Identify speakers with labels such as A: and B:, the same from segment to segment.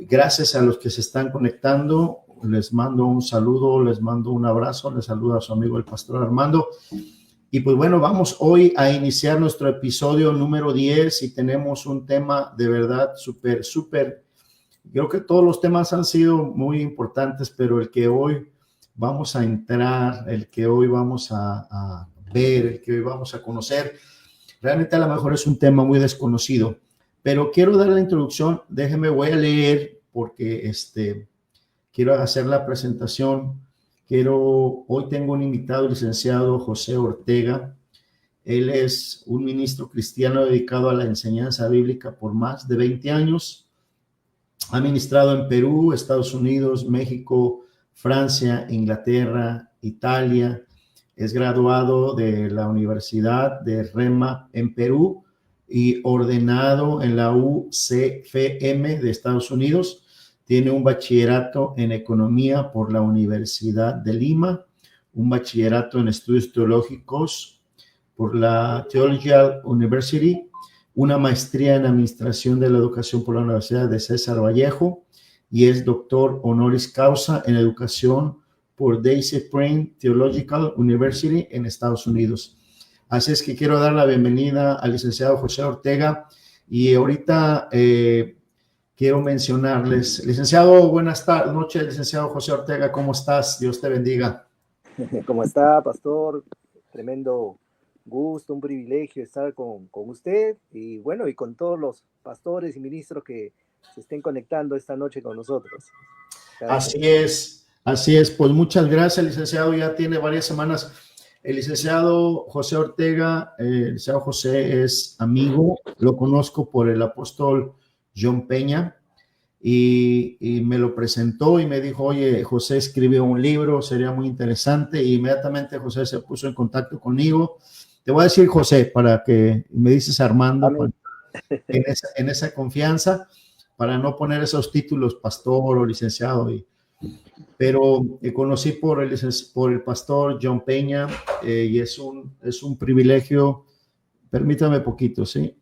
A: Gracias a los que se están conectando. Les mando un saludo, les mando un abrazo. Les saluda a su amigo el pastor Armando. Y pues bueno, vamos hoy a iniciar nuestro episodio número 10 y tenemos un tema de verdad súper. Creo que todos los temas han sido muy importantes, pero el que hoy vamos a entrar, el que hoy vamos a ver, el que hoy vamos a conocer, realmente a lo mejor es un tema muy desconocido. Pero quiero dar la introducción, voy a leer porque quiero hacer la presentación. Hoy tengo un invitado, el licenciado José Ortega. Él es un ministro cristiano dedicado a la enseñanza bíblica por más de 20 años. Ha ministrado en Perú, Estados Unidos, México, Francia, Inglaterra, Italia. Es graduado de la Universidad de Rema en Perú y ordenado en la UCFM de Estados Unidos. Tiene un bachillerato en economía por la Universidad de Lima, un bachillerato en estudios teológicos por la Theological University, una maestría en administración de la educación por la Universidad de César Vallejo y es doctor honoris causa en educación por Daisy Spring Theological University en Estados Unidos. Así es que quiero dar la bienvenida al licenciado José Ortega y ahorita quiero mencionarles, licenciado, buenas noches, licenciado José Ortega, ¿cómo estás? Dios te bendiga.
B: ¿Cómo está, pastor? Tremendo gusto, un privilegio estar con usted y bueno, y con todos los pastores y ministros que se estén conectando esta noche con nosotros.
A: Gracias. Así es, pues muchas gracias, licenciado, ya tiene varias semanas. El licenciado José Ortega, el licenciado José es amigo, lo conozco por el apóstol John Peña y me lo presentó y me dijo, oye, José escribió un libro, sería muy interesante, y inmediatamente José se puso en contacto conmigo. Te voy a decir José para que me dices Armando en esa confianza, para no poner esos títulos pastor o licenciado, pero conocí por el pastor John Peña y es un privilegio. Permítame poquito, ¿sí?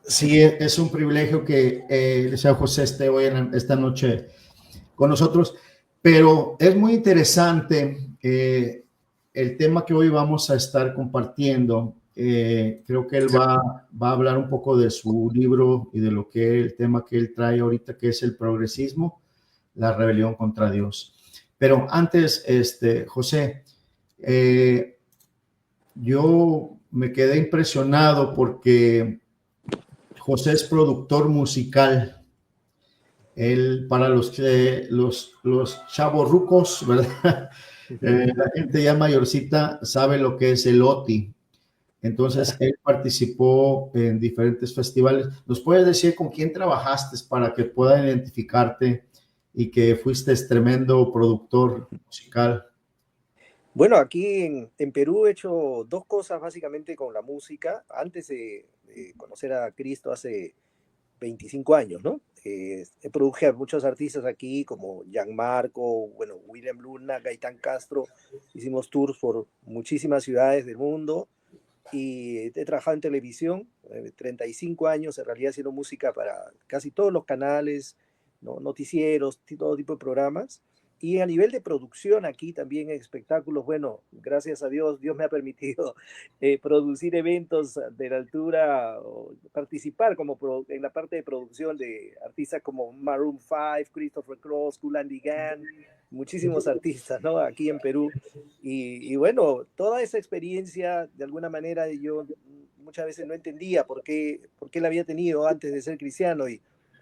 A: Sí, es un privilegio que el señor José esté hoy esta noche con nosotros, pero es muy interesante el tema que hoy vamos a estar compartiendo. Creo que él va a hablar un poco de su libro y de el tema que él trae ahorita, que es el progresismo, la rebelión contra Dios. Pero antes, José, yo me quedé impresionado porque José es productor musical. Él, para los chavorrucos, ¿verdad? La gente ya mayorcita sabe lo que es el OTI. Entonces, él participó en diferentes festivales. ¿Nos puedes decir con quién trabajaste para que puedan identificarte y que fuiste tremendo productor musical?
B: Bueno, aquí en Perú he hecho dos cosas básicamente con la música. Antes de conocer a Cristo hace 25 años, ¿no? Produje a muchos artistas aquí como Gianmarco, bueno, William Luna, Gaitán Castro. Hicimos tours por muchísimas ciudades del mundo y he trabajado en televisión, 35 años en realidad haciendo música para casi todos los canales, ¿no? Noticieros, todo tipo de programas. Y a nivel de producción aquí también en espectáculos, bueno, gracias a Dios, Dios me ha permitido producir eventos de la altura, o participar en la parte de producción de artistas como Maroon 5, Christopher Cross, Kool and the Gang, muchísimos artistas, ¿no? Aquí en Perú. Y bueno, toda esa experiencia, de alguna manera, yo muchas veces no entendía por qué la había tenido antes de ser cristiano.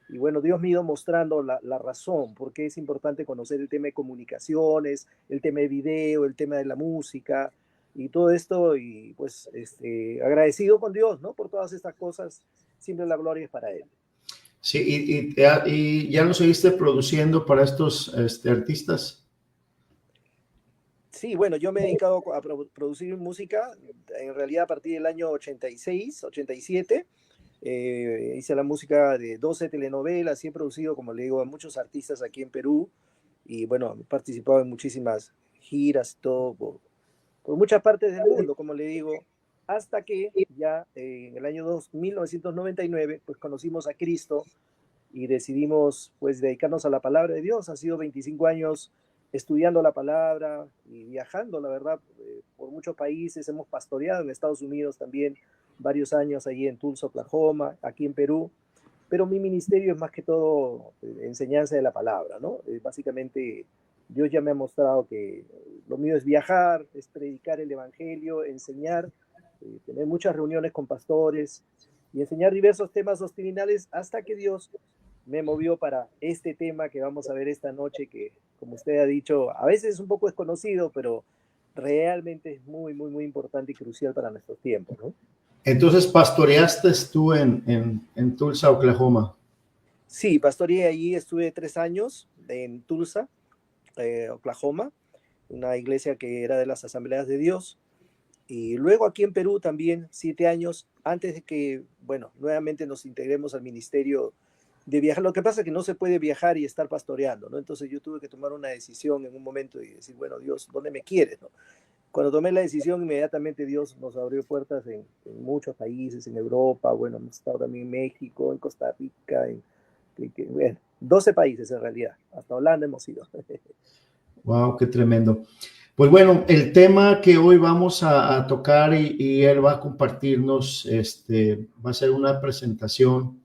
B: Y bueno, Dios me ha ido mostrando la razón, por qué es importante conocer el tema de comunicaciones, el tema de video, el tema de la música y todo esto. Y pues agradecido con Dios, ¿no? Por todas estas cosas, siempre la gloria es para Él.
A: Sí, y ya lo seguiste produciendo para estos artistas.
B: Sí, bueno, yo me he dedicado a producir música en realidad a partir del año 86, 87. Hice la música de 12 telenovelas y he producido, como le digo, a muchos artistas aquí en Perú. y bueno, he participado en muchísimas giras, todo, por muchas partes del mundo, como le digo, hasta que ya en el año 1999, pues conocimos a Cristo y decidimos pues dedicarnos a la palabra de Dios. Ha sido 25 años estudiando la palabra y viajando, la verdad, por muchos países. Hemos pastoreado en Estados Unidos también varios años, allí en Tulsa, Oklahoma, aquí en Perú. Pero mi ministerio es más que todo enseñanza de la palabra, ¿no? Básicamente, Dios ya me ha mostrado que lo mío es viajar, es predicar el evangelio, enseñar, tener muchas reuniones con pastores y enseñar diversos temas doctrinales hasta que Dios me movió para este tema que vamos a ver esta noche, que como usted ha dicho, a veces es un poco desconocido, pero realmente es muy, muy, muy importante y crucial para nuestros tiempos, ¿no?
A: Entonces, pastoreaste tú en Tulsa, Oklahoma.
B: Sí, pastoreé allí, estuve 3 años en Tulsa, Oklahoma, una iglesia que era de las Asambleas de Dios. Y luego aquí en Perú también, 7 años antes de que, bueno, nuevamente nos integremos al ministerio de viajar. Lo que pasa es que no se puede viajar y estar pastoreando, ¿no? Entonces yo tuve que tomar una decisión en un momento y decir, bueno, Dios, ¿dónde me quieres, no? Cuando tomé la decisión, inmediatamente Dios nos abrió puertas en muchos países, en Europa, bueno, hemos estado también en México, en Costa Rica, bueno, 12 países en realidad, hasta Holanda hemos ido.
A: Wow, qué tremendo. Pues bueno, el tema que hoy vamos a tocar y él va a compartirnos, va a ser una presentación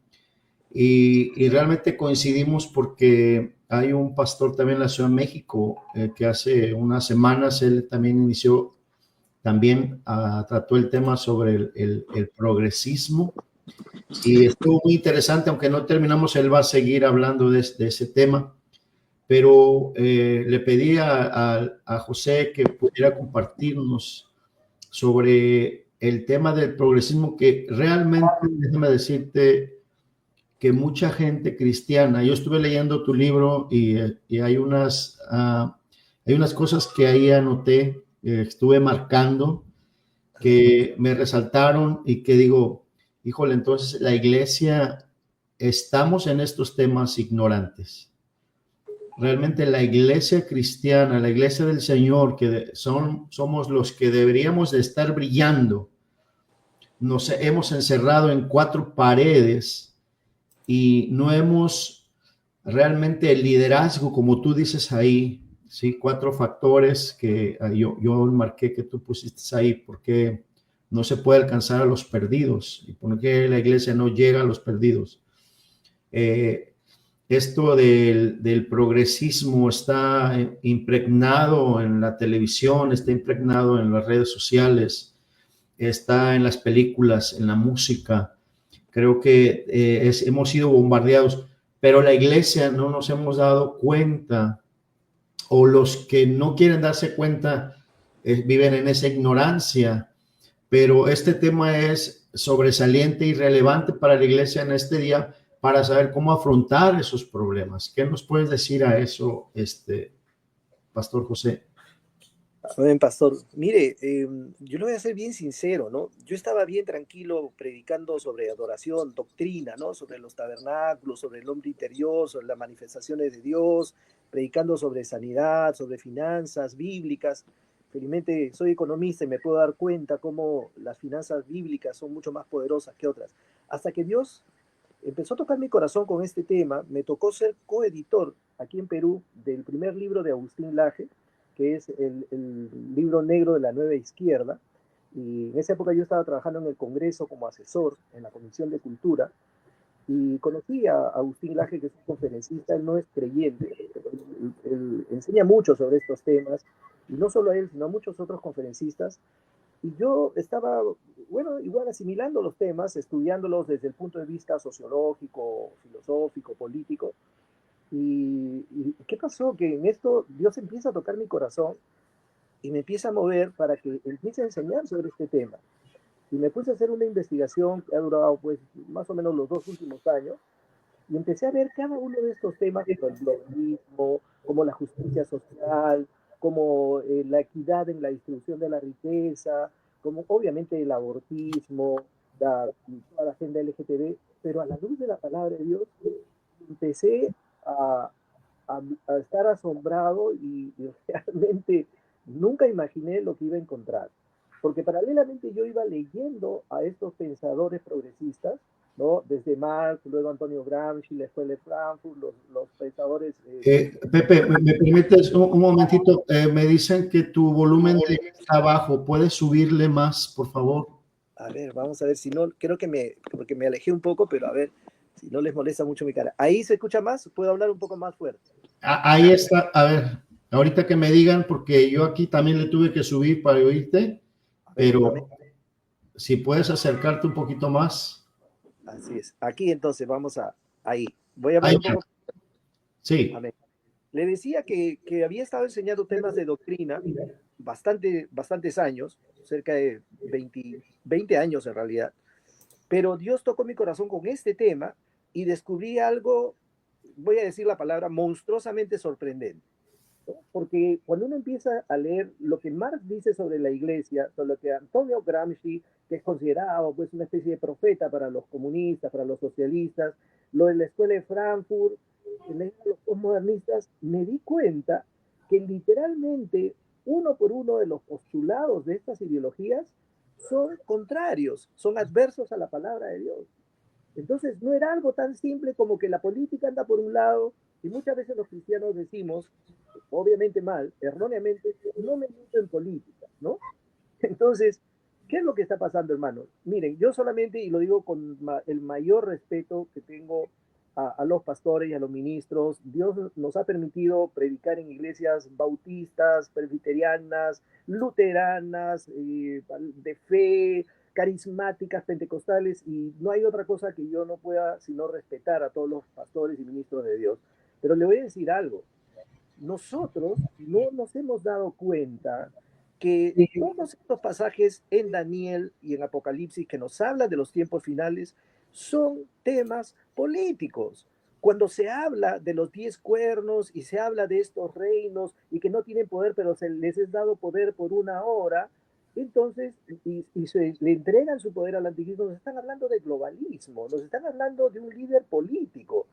A: y realmente coincidimos porque hay un pastor también en la Ciudad de México que hace unas semanas él también inició, también trató el tema sobre el progresismo y estuvo muy interesante, aunque no terminamos, él va a seguir hablando de ese tema, pero le pedí a José que pudiera compartirnos sobre el tema del progresismo, que realmente, déjame decirte, que mucha gente cristiana, yo estuve leyendo tu libro y hay unas cosas que ahí anoté, estuve marcando, que me resaltaron y que digo, híjole, entonces la iglesia, estamos en estos temas ignorantes. Realmente la iglesia cristiana, la iglesia del Señor, que somos los que deberíamos de estar brillando, nos hemos encerrado en cuatro paredes y no hemos realmente el liderazgo, como tú dices ahí, sí, cuatro factores que yo marqué que tú pusiste ahí, porque no se puede alcanzar a los perdidos y por qué la iglesia no llega a los perdidos. Esto del progresismo está impregnado en la televisión, está impregnado en las redes sociales, está en las películas, en la música. Creo que hemos sido bombardeados, pero la iglesia no nos hemos dado cuenta, o los que no quieren darse cuenta viven en esa ignorancia, pero este tema es sobresaliente y relevante para la iglesia en este día para saber cómo afrontar esos problemas. ¿Qué nos puedes decir a eso, Pastor José?
B: Amén, pastor. Mire, yo le voy a ser bien sincero, ¿no? Yo estaba bien tranquilo predicando sobre adoración, doctrina, ¿no? Sobre los tabernáculos, sobre el hombre interior, sobre las manifestaciones de Dios, predicando sobre sanidad, sobre finanzas bíblicas. Felizmente soy economista y me puedo dar cuenta cómo las finanzas bíblicas son mucho más poderosas que otras. Hasta que Dios empezó a tocar mi corazón con este tema, me tocó ser coeditor aquí en Perú del primer libro de Agustín Laje, que es el libro negro de la nueva izquierda. Y en esa época yo estaba trabajando en el Congreso como asesor en la Comisión de Cultura y conocí a Agustín Laje, que es un conferencista. Él no es creyente, pero él enseña mucho sobre estos temas, y no solo a él, sino a muchos otros conferencistas. Y yo estaba, bueno, igual asimilando los temas, estudiándolos desde el punto de vista sociológico, filosófico, político. ¿Y qué pasó? Que en esto Dios empieza a tocar mi corazón y me empieza a mover para que empiece a enseñar sobre este tema. Y me puse a hacer una investigación que ha durado pues más o menos los 2 últimos años, y empecé a ver cada uno de estos temas, como el globalismo, como la justicia social, como la equidad en la distribución de la riqueza, como obviamente el abortismo, toda la agenda LGTB, pero a la luz de la palabra de Dios empecé a, a estar asombrado y realmente nunca imaginé lo que iba a encontrar. Porque paralelamente yo iba leyendo a estos pensadores progresistas, ¿no? Desde Marx, luego Antonio Gramsci, la Escuela de Frankfurt, los pensadores
A: Pepe, ¿me permites un momentito? Me dicen que tu volumen está bajo. ¿Puedes subirle más, por favor?
B: a ver, vamos a ver si no, creo que porque me alejé un poco, pero a ver si no les molesta mucho mi cara. ¿Ahí se escucha más? ¿Puedo hablar un poco más fuerte?
A: Ahí está. A ver, ahorita que me digan, porque yo aquí también le tuve que subir para oírte,
B: A ver,
A: pero si puedes acercarte un poquito más.
B: así es. Aquí entonces vamos ahí. Voy a hablar
A: Ahí,
B: un poco.
A: sí.
B: Amén. Le decía que había estado enseñando temas de doctrina bastantes años, cerca de 20 años en realidad, pero Dios tocó mi corazón con este tema y descubrí algo, voy a decir la palabra, monstruosamente sorprendente. ¿No? Porque cuando uno empieza a leer lo que Marx dice sobre la iglesia, sobre lo que Antonio Gramsci, que es considerado pues una especie de profeta para los comunistas, para los socialistas, lo de la escuela de Frankfurt, los postmodernistas, me di cuenta que literalmente uno por uno de los postulados de estas ideologías son contrarios, son adversos a la palabra de Dios. Entonces, no era algo tan simple como que la política anda por un lado, y muchas veces los cristianos decimos, obviamente mal, erróneamente, no me meto en política, ¿no? Entonces, ¿qué es lo que está pasando, hermanos? Miren, yo solamente, y lo digo con el mayor respeto que tengo a los pastores y a los ministros, Dios nos ha permitido predicar en iglesias bautistas, presbiterianas, luteranas, de fe, carismáticas, pentecostales, y no hay otra cosa que yo no pueda sino respetar a todos los pastores y ministros de Dios. Pero le voy a decir algo, nosotros no nos hemos dado cuenta que todos estos pasajes en Daniel y en Apocalipsis que nos hablan de los tiempos finales son temas políticos. Cuando se habla de los 10 cuernos y se habla de estos reinos y que no tienen poder, pero se les es dado poder por una hora, entonces, y se le entregan su poder al anticristo, nos están hablando de globalismo, nos están hablando de un líder político.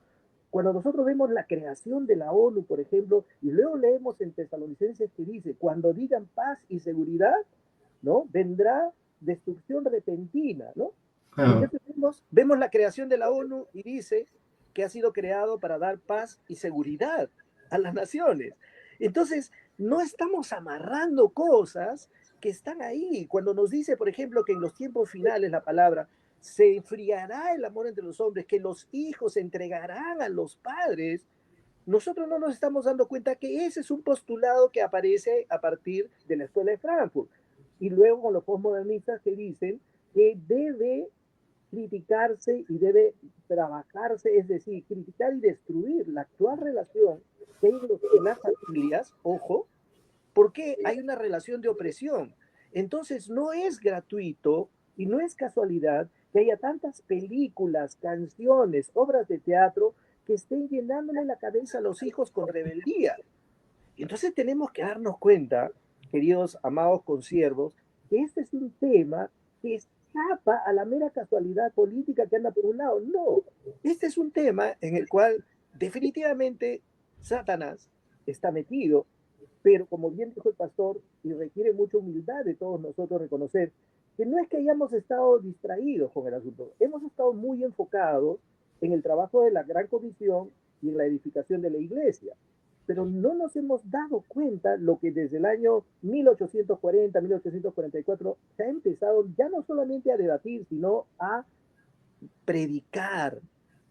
B: Cuando nosotros vemos la creación de la ONU, por ejemplo, y luego leemos en Tesalonicenses que dice, cuando digan paz y seguridad, ¿no? Vendrá destrucción repentina, ¿no? Y
A: Ah,
B: entonces vemos la creación de la ONU y dice que ha sido creado para dar paz y seguridad a las naciones. Entonces, no estamos amarrando cosas que están ahí. Cuando nos dice, por ejemplo, que en los tiempos finales la palabra se enfriará el amor entre los hombres, que los hijos se entregarán a los padres, nosotros no nos estamos dando cuenta que ese es un postulado que aparece a partir de la escuela de Frankfurt. Y luego con los postmodernistas que dicen que debe criticarse y debe trabajarse, es decir, criticar y destruir la actual relación que hay en las familias, ojo, porque hay una relación de opresión. Entonces, no es gratuito y no es casualidad que haya tantas películas, canciones, obras de teatro que estén llenándole la cabeza a los hijos con rebeldía. Y entonces tenemos que darnos cuenta, queridos amados consiervos, que este es un tema que escapa a la mera casualidad política que anda por un lado. No, este es un tema en el cual definitivamente Satanás está metido, pero como bien dijo el pastor, y requiere mucha humildad de todos nosotros reconocer, que no es que hayamos estado distraídos con el asunto, hemos estado muy enfocados en el trabajo de la gran comisión y en la edificación de la iglesia, pero no nos hemos dado cuenta lo que desde el año 1840, 1844 se ha empezado ya no solamente a debatir, sino a predicar,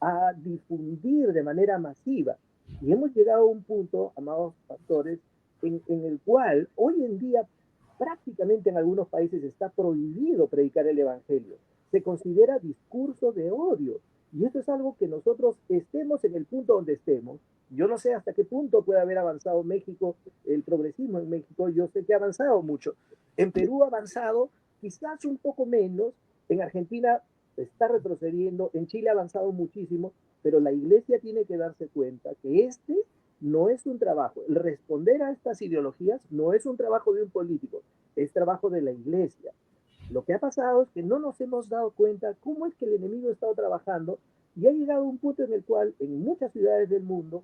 B: a difundir de manera masiva. Y hemos llegado a un punto, amados pastores, en el cual hoy en día prácticamente en algunos países está prohibido predicar el Evangelio. Se considera discurso de odio. Y esto es algo que nosotros estemos en el punto donde estemos. Yo no sé hasta qué punto puede haber avanzado México, el progresismo en México, yo sé que ha avanzado mucho. En Perú ha avanzado quizás un poco menos, en Argentina está retrocediendo, en Chile ha avanzado muchísimo, pero la iglesia tiene que darse cuenta que este no es un trabajo, el responder a estas ideologías no es un trabajo de un político, es trabajo de la iglesia. Lo que ha pasado es que no nos hemos dado cuenta cómo es que el enemigo ha estado trabajando y ha llegado a un punto en el cual en muchas ciudades del mundo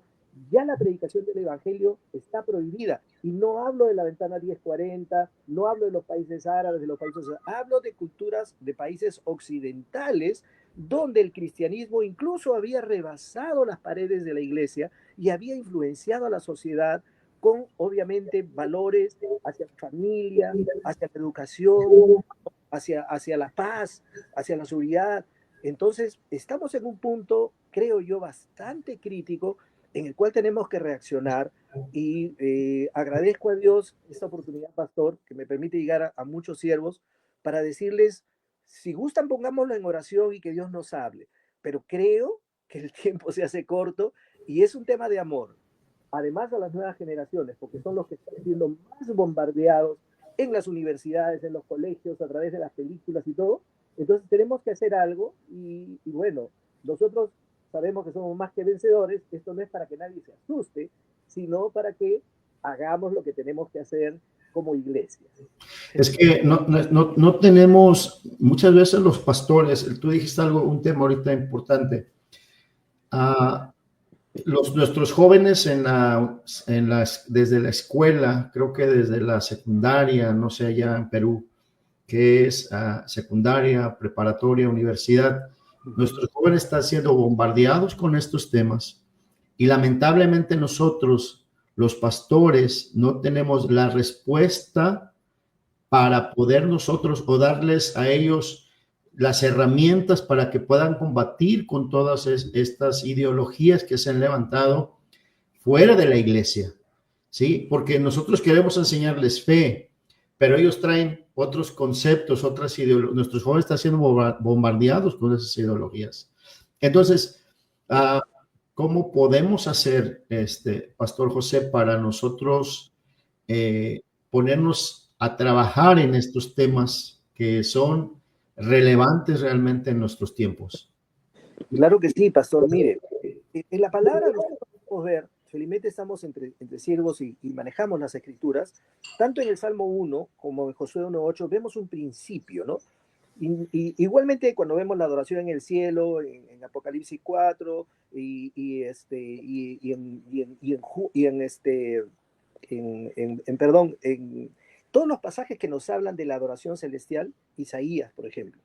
B: ya la predicación del evangelio está prohibida. Y no hablo de la ventana 1040, no hablo de los países árabes, de los países, hablo de culturas de países occidentales donde el cristianismo incluso había rebasado las paredes de la iglesia y había influenciado a la sociedad con, obviamente, valores hacia la familia, hacia la educación, hacia la paz, hacia la seguridad. Entonces, estamos en un punto, creo yo, bastante crítico en el cual tenemos que reaccionar y agradezco a Dios esta oportunidad, pastor, que me permite llegar a muchos siervos para decirles, si gustan, pongámoslo en oración y que Dios nos hable, pero creo que el tiempo se hace corto y es un tema de amor, además a las nuevas generaciones, porque son los que están siendo más bombardeados en las universidades, en los colegios, a través de las películas y todo. Entonces tenemos que hacer algo y bueno, nosotros sabemos que somos más que vencedores. Esto no es para que nadie se asuste, sino para que hagamos lo que tenemos que hacer como iglesia.
A: Es que no tenemos, muchas veces los pastores, tú dijiste algo, un tema ahorita importante. Nuestros jóvenes desde la escuela, creo que desde la secundaria, no sé, allá en Perú, que es secundaria, preparatoria, universidad, nuestros jóvenes están siendo bombardeados con estos temas y lamentablemente nosotros, los pastores, no tenemos la respuesta para poder nosotros o darles a ellos las herramientas para que puedan combatir con todas estas ideologías que se han levantado fuera de la iglesia, ¿sí? Porque nosotros queremos enseñarles fe, pero ellos traen otros conceptos, otras ideologías. Nuestros jóvenes están siendo bombardeados con esas ideologías. Entonces, ¿cómo podemos hacer, Pastor José, para nosotros ponernos a trabajar en estos temas que son relevantes realmente en nuestros tiempos?
B: Claro que sí, pastor. Mire, en la palabra nosotros podemos ver, felizmente estamos entre siervos y manejamos las escrituras, tanto en el Salmo 1 como en Josué 1.8 vemos un principio, ¿no? Igualmente cuando vemos la adoración en el cielo, en Apocalipsis 4 en todos los pasajes que nos hablan de la adoración celestial, Isaías, por ejemplo.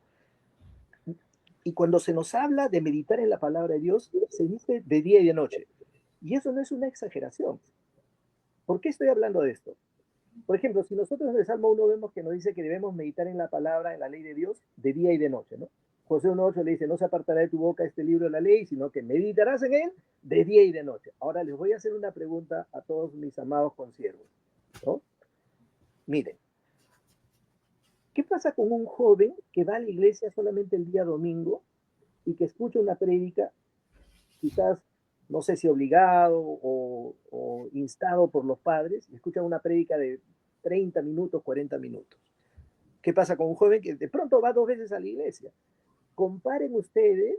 B: Y cuando se nos habla de meditar en la palabra de Dios, se dice de día y de noche. Y eso no es una exageración. ¿Por qué estoy hablando de esto? Por ejemplo, si nosotros en el Salmo 1 vemos que nos dice que debemos meditar en la palabra, en la ley de Dios, de día y de noche, ¿no? José 1.8 le dice, no se apartará de tu boca este libro de la ley, sino que meditarás en él de día y de noche. Ahora les voy a hacer una pregunta a todos mis amados consiervos, ¿no? Miren, ¿qué pasa con un joven que va a la iglesia solamente el día domingo y que escucha una prédica, quizás, no sé si obligado o instado por los padres, y escucha una prédica de 30 minutos, 40 minutos? ¿Qué pasa con un joven que de pronto va 2 veces a la iglesia? Comparen ustedes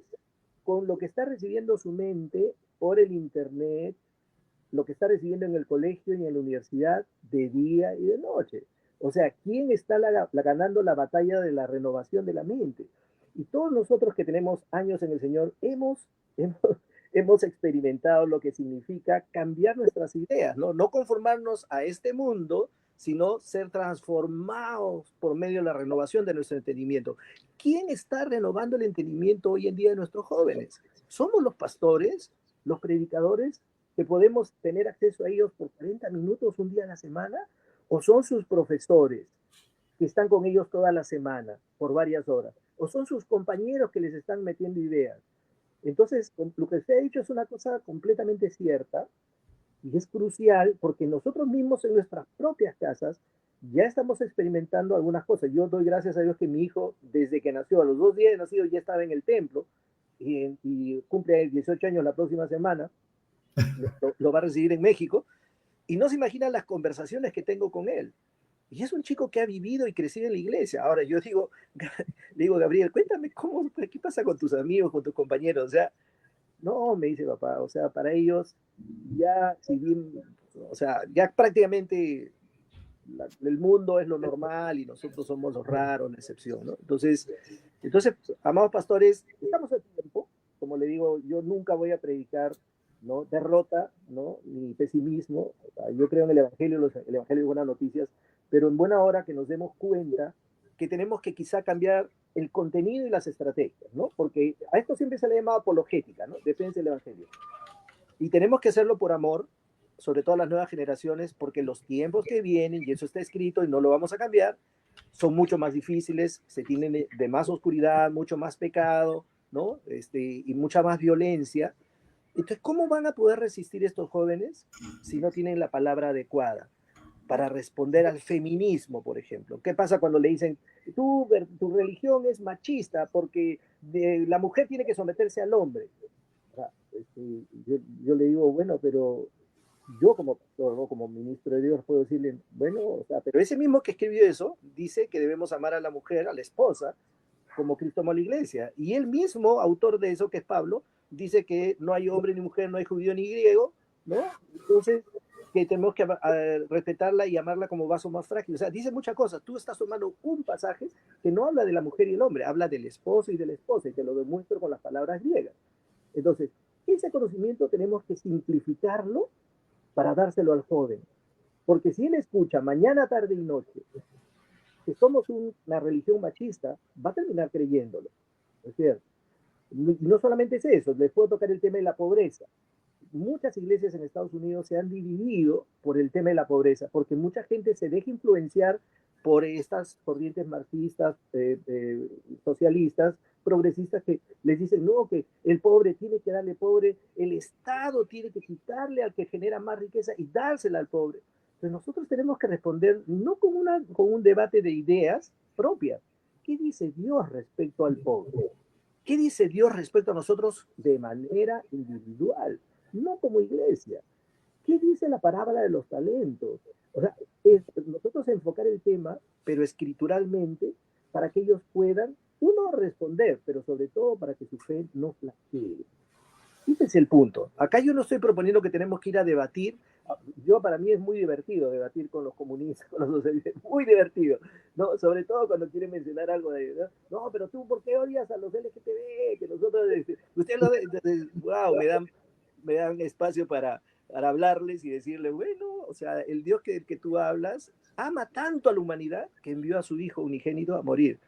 B: con lo que está recibiendo su mente por el internet, lo que está recibiendo en el colegio y en la universidad de día y de noche. O sea, ¿quién está ganando la batalla de la renovación de la mente? Y todos nosotros que tenemos años en el Señor hemos experimentado lo que significa cambiar nuestras ideas, ¿no? No conformarnos a este mundo, sino ser transformados por medio de la renovación de nuestro entendimiento. ¿Quién está renovando el entendimiento hoy en día de nuestros jóvenes? ¿Somos los pastores, los predicadores, que podemos tener acceso a ellos por 40 minutos un día a la semana? ¿O son sus profesores que están con ellos toda la semana por varias horas? ¿O son sus compañeros que les están metiendo ideas? Entonces, lo que usted ha dicho es una cosa completamente cierta y es crucial porque nosotros mismos en nuestras propias casas ya estamos experimentando algunas cosas. Yo doy gracias a Dios que mi hijo, desde que nació, a los 2 días de nacido, ya estaba en el templo y cumple 18 años la próxima semana. Lo va a recibir en México y no se imaginan las conversaciones que tengo con él. Y es un chico que ha vivido y crecido en la iglesia. Ahora yo digo, le digo, Gabriel, cuéntame qué pasa con tus amigos, con tus compañeros. O sea, no, me dice papá, o sea, para ellos ya, si bien, o sea, ya prácticamente el mundo es lo normal y nosotros somos los raros, la excepción, ¿no? Entonces, amados pastores, estamos a tiempo. Como le digo, yo nunca voy a predicar ¿no? Derrota, ¿no? Ni pesimismo. O sea, yo creo en el Evangelio, el Evangelio de buenas noticias, pero en buena hora que nos demos cuenta que tenemos que quizá cambiar el contenido y las estrategias, ¿no? Porque a esto siempre se le llama apologética, ¿no? Defensa del Evangelio. Y tenemos que hacerlo por amor, sobre todo a las nuevas generaciones, porque los tiempos que vienen, y eso está escrito y no lo vamos a cambiar, son mucho más difíciles, se tienen de más oscuridad, mucho más pecado, ¿no? Y mucha más violencia. Entonces, ¿cómo van a poder resistir estos jóvenes si no tienen la palabra adecuada para responder al feminismo, por ejemplo? ¿Qué pasa cuando le dicen, tu religión es machista porque la mujer tiene que someterse al hombre? O sea, yo le digo, bueno, pero yo como pastor, ¿no? Como ministro de Dios puedo decirle, bueno, o sea, pero ese mismo que escribió eso dice que debemos amar a la mujer, a la esposa, como Cristo amó a la iglesia. Y él mismo, autor de eso, que es Pablo, dice que no hay hombre ni mujer, no hay judío ni griego, ¿no? Entonces, que tenemos que respetarla y amarla como vaso más frágil. O sea, dice muchas cosas. Tú estás tomando un pasaje que no habla de la mujer y el hombre, habla del esposo y de la esposa, y te lo demuestro con las palabras griegas. Entonces, ese conocimiento tenemos que simplificarlo para dárselo al joven. Porque si él escucha mañana, tarde y noche que somos una religión machista, va a terminar creyéndolo. ¿No es cierto? Y no solamente es eso, les puedo tocar el tema de la pobreza. Muchas iglesias en Estados Unidos se han dividido por el tema de la pobreza, porque mucha gente se deja influenciar por estas corrientes marxistas, socialistas, progresistas, que les dicen, no, que el pobre tiene que darle pobre, el Estado tiene que quitarle al que genera más riqueza y dársela al pobre. Entonces nosotros tenemos que responder no con un debate de ideas propias. ¿Qué dice Dios respecto al pobre? ¿Qué dice Dios respecto a nosotros de manera individual? No como iglesia. ¿Qué dice la parábola de los talentos? O sea, nosotros enfocar el tema, pero escrituralmente, para que ellos puedan, uno, responder, pero sobre todo para que su fe no flaquee. Ese es el punto. Acá yo no estoy proponiendo que tenemos que ir a debatir. Yo, para mí es muy divertido debatir con los comunistas, con los socialistas, muy divertido, ¿no? Sobre todo cuando quieren mencionar algo de, no, pero tú, ¿por qué odias a los LGTB? Que nosotros, ustedes wow, me dan espacio para hablarles y decirles, bueno, o sea, el Dios que tú hablas ama tanto a la humanidad que envió a su Hijo unigénito a morir.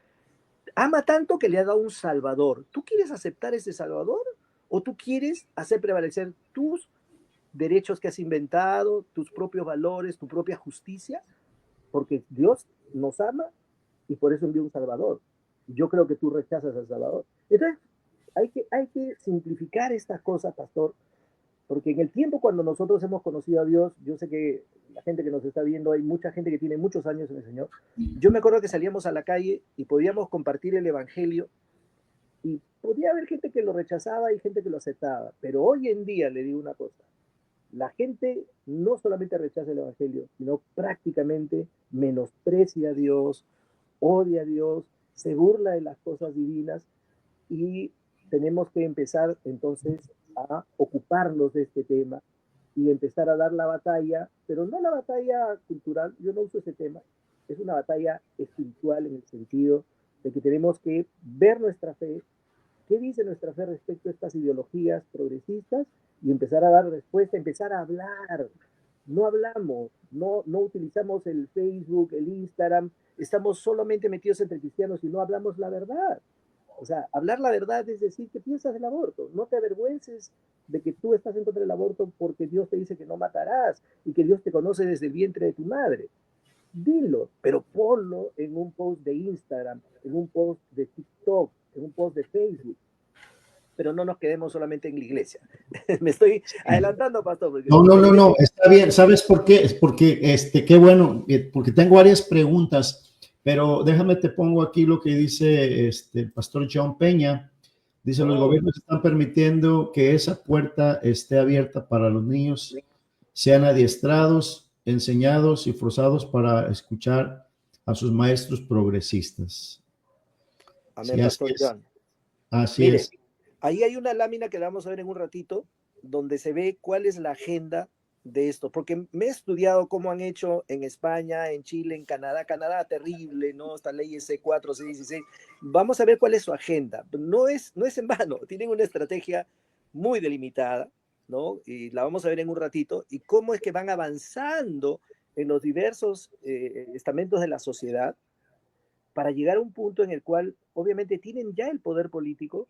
B: Ama tanto que le ha dado un Salvador. ¿Tú quieres aceptar ese Salvador? ¿O tú quieres hacer prevalecer tus derechos que has inventado, tus propios valores, tu propia justicia? Porque Dios nos ama y por eso envió un Salvador. Yo creo que tú rechazas al Salvador. Entonces, hay que simplificar estas cosas, pastor, porque en el tiempo cuando nosotros hemos conocido a Dios, yo sé que la gente que nos está viendo, hay mucha gente que tiene muchos años en el Señor. Yo me acuerdo que salíamos a la calle y podíamos compartir el Evangelio y podía haber gente que lo rechazaba y gente que lo aceptaba. Pero hoy en día le digo una cosa, la gente no solamente rechaza el Evangelio, sino prácticamente menosprecia a Dios, odia a Dios, se burla de las cosas divinas y tenemos que empezar entonces a ocuparnos de este tema y empezar a dar la batalla, pero no la batalla cultural, yo no uso ese tema, es una batalla espiritual en el sentido de que tenemos que ver nuestra fe, qué dice nuestra fe respecto a estas ideologías progresistas y empezar a dar respuesta, empezar a hablar. No hablamos, no utilizamos el Facebook, el Instagram, estamos solamente metidos entre cristianos y no hablamos la verdad. O sea, hablar la verdad es decir, ¿qué piensas del aborto? No te avergüences de que tú estás en contra del aborto porque Dios te dice que no matarás y que Dios te conoce desde el vientre de tu madre. Dilo, pero ponlo en un post de Instagram, en un post de TikTok, en un post de Facebook. Pero no nos quedemos solamente en la iglesia. Me estoy adelantando, pastor. Porque,
A: No, no, no, no, está bien. ¿Sabes por qué? Es porque, qué bueno, porque tengo varias preguntas, pero déjame te pongo aquí lo que dice el pastor John Peña. Dice, los gobiernos están permitiendo que esa puerta esté abierta para los niños, sean adiestrados, enseñados y forzados para escuchar a sus maestros progresistas.
B: Amén,
A: Sí, así
B: pastor
A: es.
B: John.
A: Así
B: Mire,
A: es.
B: ahí hay una lámina que la vamos a ver en un ratito, donde se ve cuál es la agenda de esto, porque me he estudiado cómo han hecho en España, en Chile, en Canadá. Canadá, terrible, ¿no? Esta ley C4, C16. Vamos a ver cuál es su agenda. No es en vano, tienen una estrategia muy delimitada, ¿no? Y la vamos a ver en un ratito, y cómo es que van avanzando en los diversos estamentos de la sociedad para llegar a un punto en el cual obviamente tienen ya el poder político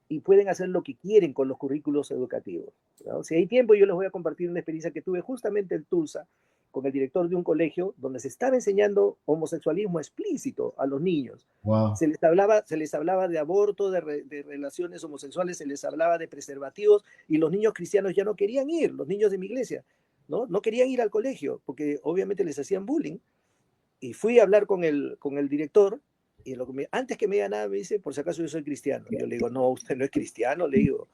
B: y pueden hacer lo que quieren con los currículos educativos, ¿no? Si hay tiempo, yo les voy a compartir una experiencia que tuve justamente en Tulsa con el director de un colegio donde se estaba enseñando homosexualismo explícito a los niños.
A: Wow.
B: Se les hablaba de aborto, de relaciones homosexuales, se les hablaba de preservativos, y los niños cristianos ya no querían ir, los niños de mi iglesia, ¿no? No querían ir al colegio porque obviamente les hacían bullying. Y fui a hablar con el director, y antes que me diga nada me dice, por si acaso yo soy cristiano. Yo le digo, no, usted no es cristiano, le digo.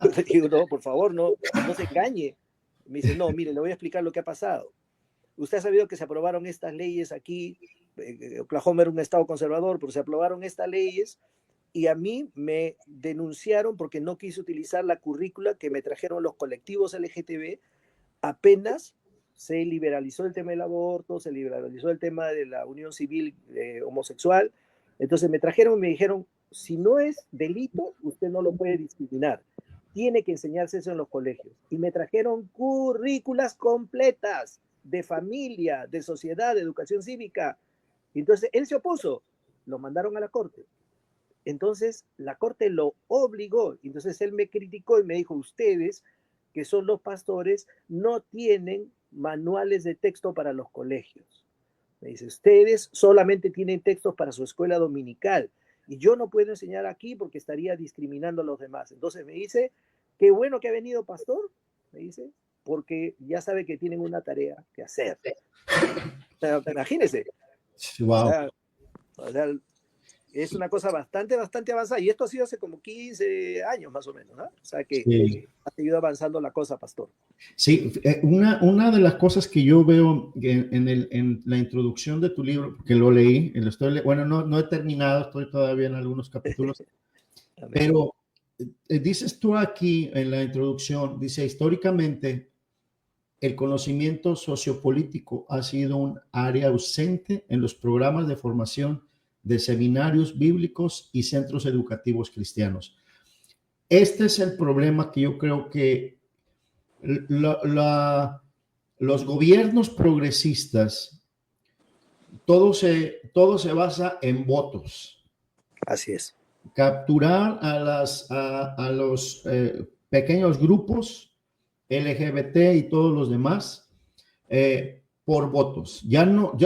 B: Le digo, no, por favor, no se engañe. Me dice, no, mire, le voy a explicar lo que ha pasado. Usted ha sabido que se aprobaron estas leyes aquí, Oklahoma era un estado conservador, pero se aprobaron estas leyes, y a mí me denunciaron porque no quise utilizar la currícula que me trajeron los colectivos LGTB. Apenas se liberalizó el tema del aborto, se liberalizó el tema de la unión civil homosexual. Entonces me trajeron y me dijeron, si no es delito, usted no lo puede discriminar. Tiene que enseñarse eso en los colegios. Y me trajeron currículas completas de familia, de sociedad, de educación cívica. Entonces él se opuso, lo mandaron a la corte. Entonces la corte lo obligó. Entonces él me criticó y me dijo, ustedes, que son los pastores, no tienen manuales de texto para los colegios. Me dice, ustedes solamente tienen textos para su escuela dominical, y yo no puedo enseñar aquí porque estaría discriminando a los demás. Entonces me dice, qué bueno que ha venido pastor, me dice, porque ya sabe que tienen una tarea que hacer. Imagínense.
A: Wow.
B: O sea, es una cosa bastante avanzada, y esto ha sido hace como 15 años más o menos, ¿no? O sea que sí, ha seguido avanzando la cosa, pastor.
A: Sí, una de las cosas que yo veo en la introducción de tu libro, que lo leí, bueno, no he terminado, estoy todavía en algunos capítulos, pero dices tú aquí en la introducción, dice, históricamente el conocimiento sociopolítico ha sido un área ausente en los programas de formación de seminarios bíblicos y centros educativos cristianos. Este es el problema que yo creo que los gobiernos progresistas, todo se basa en votos.
B: Así es.
A: Capturar a los pequeños grupos LGBT y todos los demás por votos. Ya no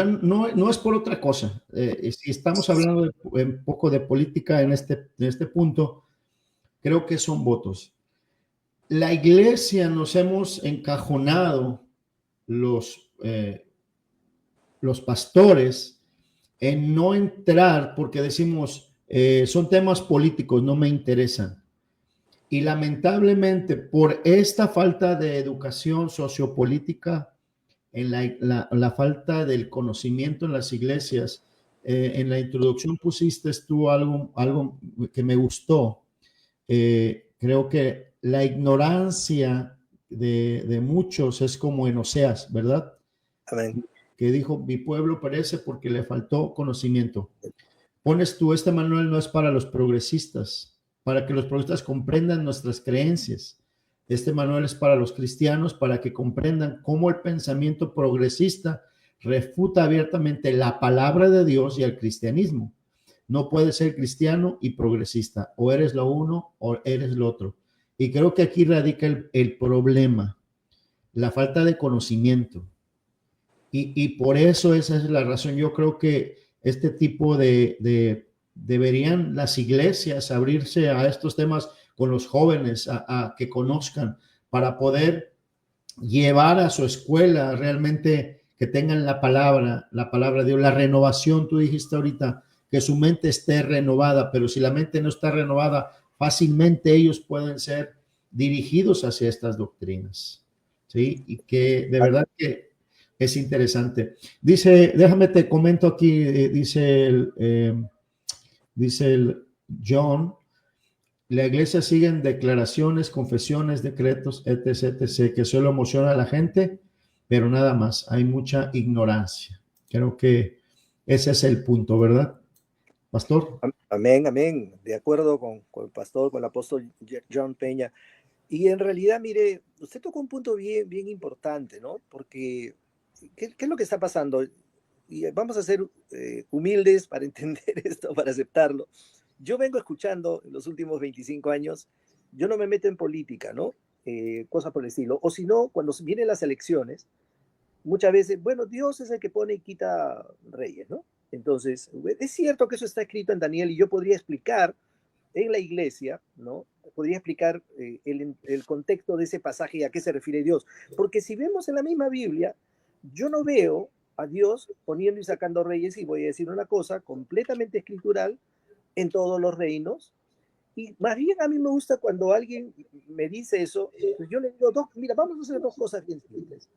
A: es por otra cosa. Si estamos hablando un poco de política en este punto, creo que son votos. La iglesia nos hemos encajonado los pastores en no entrar porque decimos, son temas políticos, no me interesan. Y lamentablemente por esta falta de educación sociopolítica, en la falta del conocimiento en las iglesias, en la introducción pusiste tú algo que me gustó. Creo que la ignorancia de muchos es como en Oseas, ¿verdad?
B: Amén.
A: Que dijo, mi pueblo perece porque le faltó conocimiento. Pones tú, este manual no es para los progresistas, para que los progresistas comprendan nuestras creencias. Este manual es para los cristianos, para que comprendan cómo el pensamiento progresista refuta abiertamente la palabra de Dios y el cristianismo. No puedes ser cristiano y progresista, o eres lo uno o eres lo otro. Y creo que aquí radica el problema, la falta de conocimiento. Y por eso esa es la razón. Yo creo que este tipo deberían las iglesias abrirse a estos temas con los jóvenes, a que conozcan, para poder llevar a su escuela realmente que tengan la palabra de Dios, la renovación. Tú dijiste ahorita que su mente esté renovada, pero si la mente no está renovada, fácilmente ellos pueden ser dirigidos hacia estas doctrinas. ¿Sí? Y que de verdad que es interesante. Dice, déjame te comento aquí, dice el John, la iglesia sigue en declaraciones, confesiones, decretos, etc., etc., que solo emociona a la gente, pero nada más, hay mucha ignorancia. Creo que ese es el punto, ¿verdad, pastor?
B: Amén, amén. De acuerdo con el pastor, con el apóstol John Peña. Y en realidad, mire, usted tocó un punto bien, bien importante, ¿no? Porque, ¿qué es lo que está pasando? Y vamos a ser humildes para entender esto, para aceptarlo. Yo vengo escuchando en los últimos 25 años, yo no me meto en política, ¿no? Cosas por el estilo. O si no, cuando vienen las elecciones, muchas veces, bueno, Dios es el que pone y quita reyes, ¿no? Entonces, es cierto que eso está escrito en Daniel y yo podría explicar en la iglesia, ¿no? Podría explicar el contexto de ese pasaje y a qué se refiere Dios. Porque si vemos en la misma Biblia, yo no veo a Dios poniendo y sacando reyes, y voy a decir una cosa completamente escritural, en todos los reinos. Y más bien a mí me gusta cuando alguien me dice eso, pues yo le digo, mira, vamos a hacer dos cosas bien simples.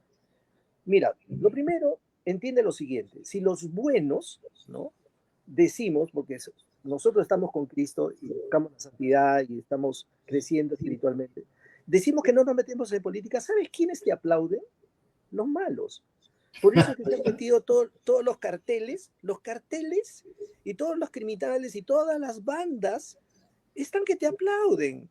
B: Mira, lo primero, entiende lo siguiente, si los buenos, ¿no? Decimos, porque nosotros estamos con Cristo y buscamos la santidad y estamos creciendo espiritualmente, decimos que no nos metemos en política, ¿sabes quiénes te aplauden? Los malos. Por eso es que se han metido todos los carteles y todos los criminales y todas las bandas están que te aplauden.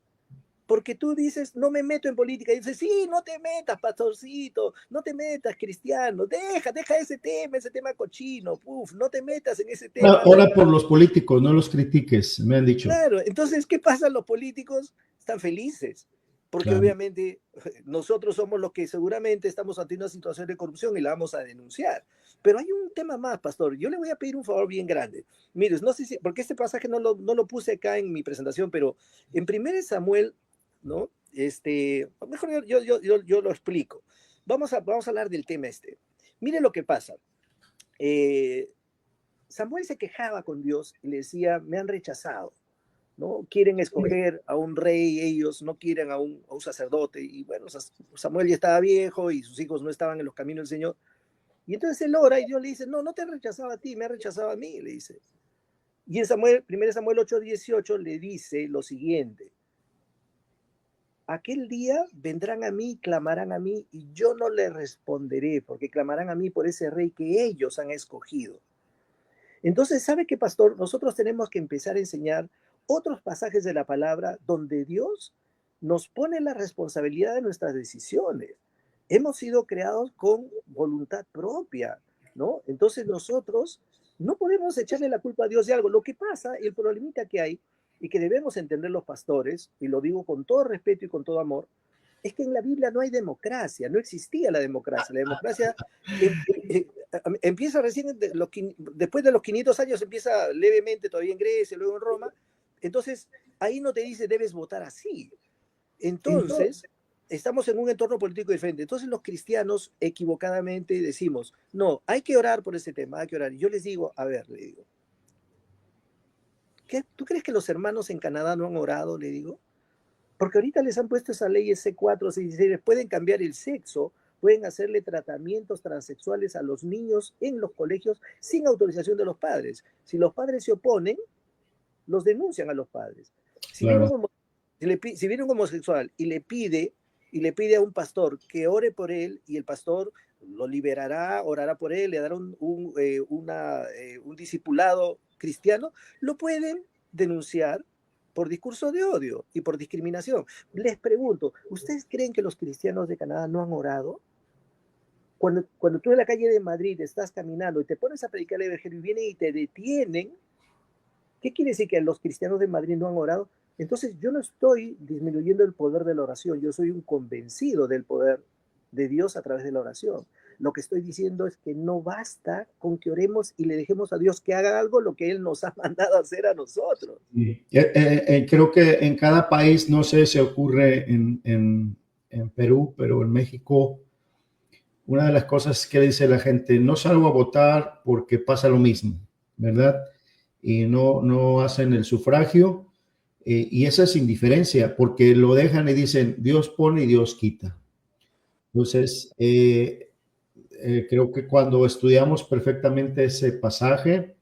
B: Porque tú dices, no me meto en política. Y dices, sí, no te metas, pastorcito, no te metas, cristiano, deja ese tema cochino, no te metas en ese tema.
A: Ora por los políticos, no los critiques, me han dicho.
B: Claro, entonces, ¿qué pasa? Los políticos están felices, porque
A: Claro.
B: obviamente nosotros somos los que seguramente estamos ante una situación de corrupción y la vamos a denunciar. Pero hay un tema más, pastor. Yo le voy a pedir un favor bien grande. Mire, no sé si, porque este pasaje no lo puse acá en mi presentación, pero en 1 Samuel, ¿no? Mejor yo lo explico. Vamos a hablar del tema este. Mire lo que pasa. Samuel se quejaba con Dios y le decía, me han rechazado, ¿no? Quieren escoger a un rey, ellos no quieren a un sacerdote. Y bueno, Samuel ya estaba viejo y sus hijos no estaban en los caminos del Señor. Y entonces él ora y Dios le dice, no te han rechazado a ti, me han rechazado a mí, le dice. Y en 1 Samuel 8:18 le dice lo siguiente, aquel día vendrán a mí, clamarán a mí, y yo no les responderé, porque clamarán a mí por ese rey que ellos han escogido. Entonces, ¿sabe qué, pastor? Nosotros tenemos que empezar a enseñar otros pasajes de la palabra donde Dios nos pone la responsabilidad de nuestras decisiones. Hemos sido creados con voluntad propia, ¿no? Entonces nosotros no podemos echarle la culpa a Dios de algo. Lo que pasa, el problemita que hay, y que debemos entender los pastores, y lo digo con todo respeto y con todo amor, es que en la Biblia no hay democracia, no existía la democracia. La democracia empieza recién, después de los 500 años, empieza levemente todavía en Grecia, luego en Roma. Entonces, ahí no te dice debes votar así. Entonces, estamos en un entorno político diferente. Entonces, los cristianos equivocadamente decimos, no, hay que orar por ese tema, hay que orar. Y yo les digo, a ver, le digo, ¿tú crees que los hermanos en Canadá no han orado? Le digo. Porque ahorita les han puesto esas leyes C4, C16, pueden cambiar el sexo, pueden hacerle tratamientos transexuales a los niños en los colegios sin autorización de los padres. Si los padres se oponen, los denuncian a los padres. Si viene un homosexual y le pide a un pastor que ore por él, y el pastor lo liberará, orará por él, le dará un discipulado cristiano, lo pueden denunciar por discurso de odio y por discriminación. Les pregunto, ¿ustedes creen que los cristianos de Canadá no han orado? Cuando tú en la calle de Madrid estás caminando y te pones a predicar el evangelio y vienen y te detienen, ¿qué quiere decir? ¿Que los cristianos de Madrid no han orado? Entonces yo no estoy disminuyendo el poder de la oración, yo soy un convencido del poder de Dios a través de la oración. Lo que estoy diciendo es que no basta con que oremos y le dejemos a Dios que haga algo lo que Él nos ha mandado a hacer a nosotros.
A: Creo que en cada país, no sé si ocurre en Perú, pero en México, una de las cosas que dice la gente, no salgo a votar porque pasa lo mismo, ¿verdad? Y no hacen el sufragio, y esa es indiferencia, porque lo dejan y dicen, Dios pone y Dios quita. Entonces, creo que cuando estudiamos perfectamente ese pasaje,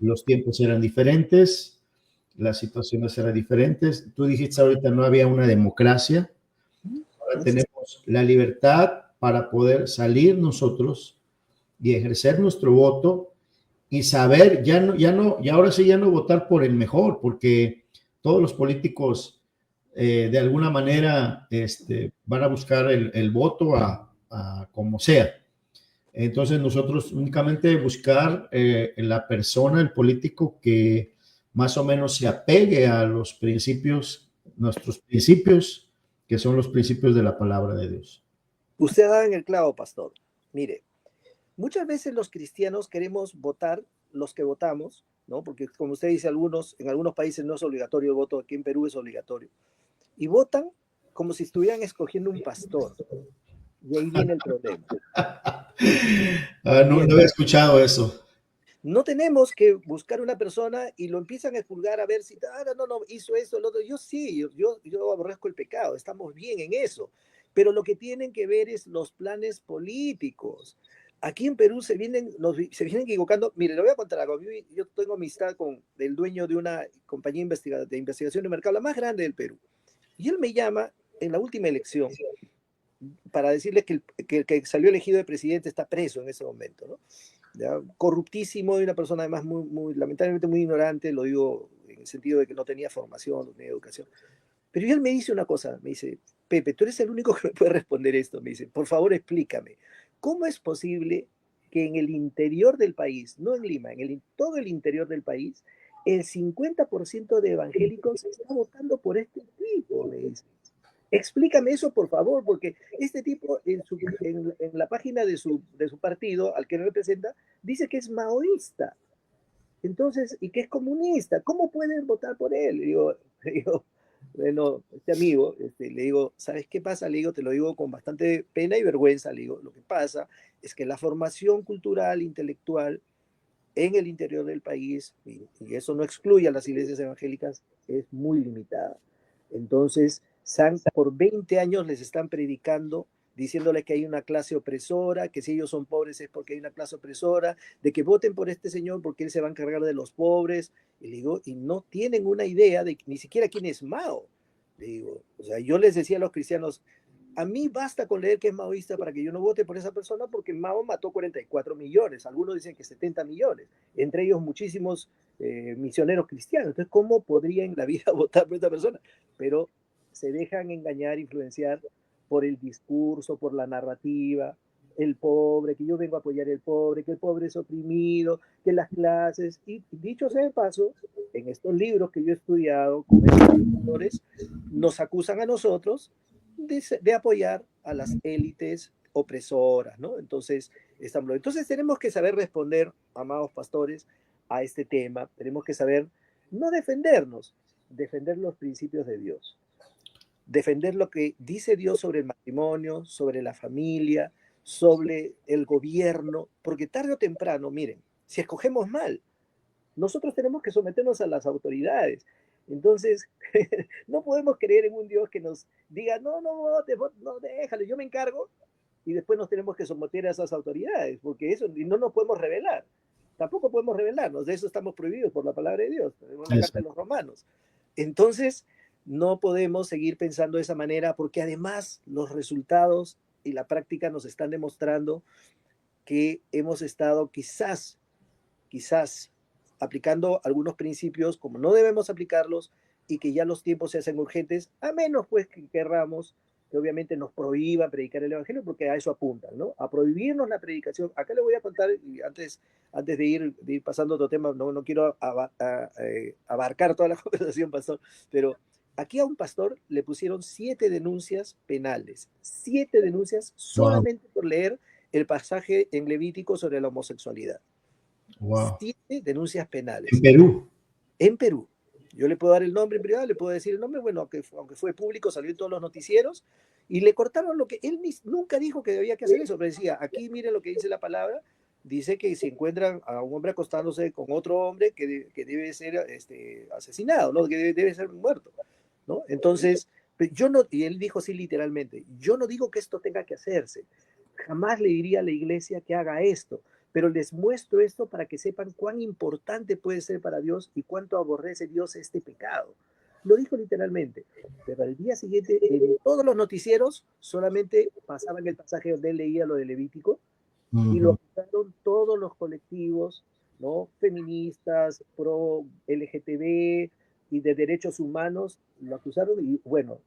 A: los tiempos eran diferentes, las situaciones eran diferentes. Tú dijiste ahorita no había una democracia. Ahora tenemos la libertad para poder salir nosotros y ejercer nuestro voto y saber, y ahora sí ya no votar por el mejor, porque todos los políticos de alguna manera van a buscar el voto a como sea. Entonces nosotros únicamente buscar la persona, el político que más o menos se apegue a los principios, nuestros principios, que son los principios de la palabra de Dios.
B: Usted ha dado en el clavo, pastor. Mire, muchas veces los cristianos queremos votar, los que votamos, ¿no? Porque como usted dice, en algunos países no es obligatorio el voto, aquí en Perú es obligatorio. Y votan como si estuvieran escogiendo un pastor. Y ahí viene el problema.
A: No, no había escuchado eso.
B: No tenemos que buscar una persona y lo empiezan a expulgar a ver si, no, hizo eso, lo otro. Yo sí, yo aborrezco el pecado, estamos bien en eso. Pero lo que tienen que ver es los planes políticos. Aquí en Perú se vienen equivocando. Mire, le voy a contar algo. Yo tengo amistad con el dueño de una compañía de investigación de mercado, la más grande del Perú. Y él me llama en la última elección para decirle que el que salió elegido de presidente está preso en ese momento, ¿no? ¿Ya? Corruptísimo y una persona además lamentablemente muy ignorante, lo digo en el sentido de que no tenía formación, no tenía educación. Pero él me dice una cosa, me dice, Pepe, tú eres el único que me puede responder esto, me dice, por favor explícame, ¿cómo es posible que en el interior del país, no en Lima, todo el interior del país, el 50% de evangélicos está votando por este tipo? Me dice. Explícame eso, por favor, porque este tipo en la página de su partido al que representa dice que es maoísta, entonces, y que es comunista. ¿Cómo pueden votar por él? Le digo bueno, este amigo, le digo, ¿sabes qué pasa? Le digo, te lo digo con bastante pena y vergüenza, le digo, lo que pasa es que la formación cultural, intelectual en el interior del país, y eso no excluye a las iglesias evangélicas, es muy limitada. Entonces, por 20 años les están predicando, diciéndoles que hay una clase opresora, que si ellos son pobres es porque hay una clase opresora, de que voten por este señor porque él se va a encargar de los pobres. Y le digo, y no tienen una idea de ni siquiera quién es Mao. Le digo, o sea, yo les decía a los cristianos, a mí basta con leer que es maoísta para que yo no vote por esa persona porque Mao mató 44 millones, algunos dicen que 70 millones, entre ellos muchísimos misioneros cristianos. Entonces, ¿cómo podría en la vida votar por esta persona? Pero se dejan engañar, influenciar por el discurso, por la narrativa, el pobre, que yo vengo a apoyar el pobre, que el pobre es oprimido, que las clases, y dicho sea de paso, en estos libros que yo he estudiado con estos autores, nos acusan a nosotros de apoyar a las élites opresoras, ¿no? Entonces tenemos que saber responder, amados pastores, a este tema. Tenemos que saber no defendernos, defender los principios de Dios, defender lo que dice Dios sobre el matrimonio, sobre la familia, sobre el gobierno, porque tarde o temprano, miren, si escogemos mal, nosotros tenemos que someternos a las autoridades. Entonces, no podemos creer en un Dios que nos diga, no votes, no, déjale, yo me encargo, y después nos tenemos que someter a esas autoridades, porque eso, y no nos podemos rebelar. Tampoco podemos rebelarnos, de eso estamos prohibidos por la palabra de Dios, tenemos la carta de los romanos. Entonces, no podemos seguir pensando de esa manera, porque además los resultados y la práctica nos están demostrando que hemos estado quizás aplicando algunos principios como no debemos aplicarlos y que ya los tiempos se hacen urgentes, a menos pues que querramos que obviamente nos prohíban predicar el Evangelio, porque a eso apuntan, ¿no? A prohibirnos la predicación. Acá le voy a contar, y antes de ir pasando a otro tema, no quiero abarcar toda la conversación, pastor, pero aquí a un pastor le pusieron 7 denuncias penales, 7 denuncias
A: Wow,
B: solamente por leer el pasaje en Levítico sobre la homosexualidad.
A: wow.
B: 7 denuncias
A: En
B: penales
A: Perú.
B: en Perú. Yo le puedo dar el nombre en privado, le puedo decir el nombre, bueno, aunque fue público, salió en todos los noticieros, y le cortaron lo que él nunca dijo que debía que hacer eso, pero decía, aquí miren lo que dice la palabra, dice que si encuentran a un hombre acostándose con otro hombre que debe ser asesinado, ¿no? Que debe ser muerto, ¿no? Entonces, yo no, y él dijo así literalmente, yo no digo que esto tenga que hacerse, jamás le diría a la iglesia que haga esto, pero les muestro esto para que sepan cuán importante puede ser para Dios y cuánto aborrece Dios este pecado. Lo dijo literalmente, pero al día siguiente en todos los noticieros solamente pasaban el pasaje donde él leía lo de Levítico y lo aplicaron todos los colectivos, ¿no? Feministas, pro LGTB, y de derechos humanos lo acusaron y bueno,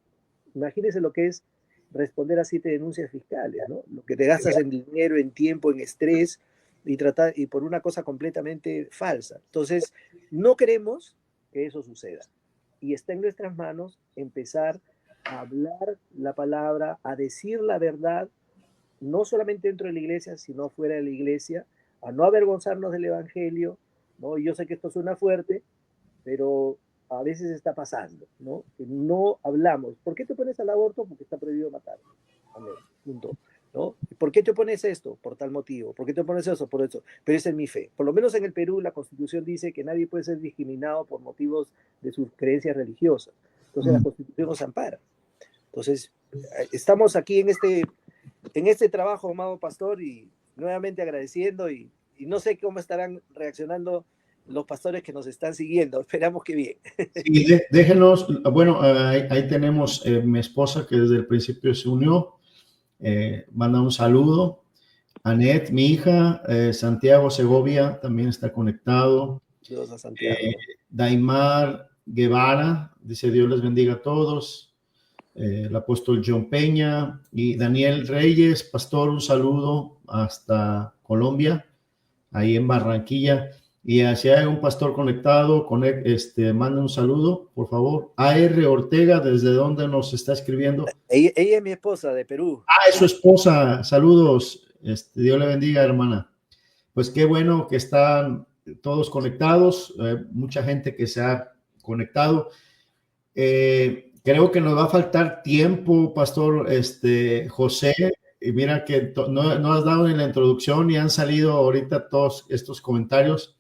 B: imagínense lo que es responder a 7 denuncias fiscales, ¿no? Lo que te gastas en dinero, en tiempo, en estrés y por una cosa completamente falsa. Entonces, no queremos que eso suceda. Y está en nuestras manos empezar a hablar la palabra, a decir la verdad, no solamente dentro de la iglesia, sino fuera de la iglesia, a no avergonzarnos del evangelio, ¿no? Yo sé que esto suena fuerte, pero a veces está pasando, ¿no? Que no hablamos. ¿Por qué te pones al aborto? Porque está prohibido matar. Amén. Punto. ¿No? ¿Por qué te opones esto? Por tal motivo. ¿Por qué te opones eso? Por eso. Pero esa es mi fe. Por lo menos en el Perú la Constitución dice que nadie puede ser discriminado por motivos de sus creencias religiosas. Entonces la Constitución nos ampara. Entonces, estamos aquí en este trabajo, amado pastor, y nuevamente agradeciendo y no sé cómo estarán reaccionando los pastores que nos están siguiendo. Esperamos que bien.
A: Sí, déjenos, bueno, ahí tenemos mi esposa que desde el principio se unió, manda un saludo. Anet, mi hija, Santiago Segovia también está conectado.
B: Dios a Santiago.
A: Daimar Guevara, dice Dios les bendiga a todos. El apóstol John Peña y Daniel Reyes, pastor, un saludo hasta Colombia, ahí en Barranquilla. Y si hay un pastor conectado, manda un saludo, por favor. AR Ortega, ¿desde dónde nos está escribiendo?
B: Ella es mi esposa de Perú.
A: Es su esposa. Saludos. Dios le bendiga, hermana. Pues qué bueno que están todos conectados. Mucha gente que se ha conectado. Creo que nos va a faltar tiempo, pastor José. Y mira que no has dado en la introducción y han salido ahorita todos estos comentarios.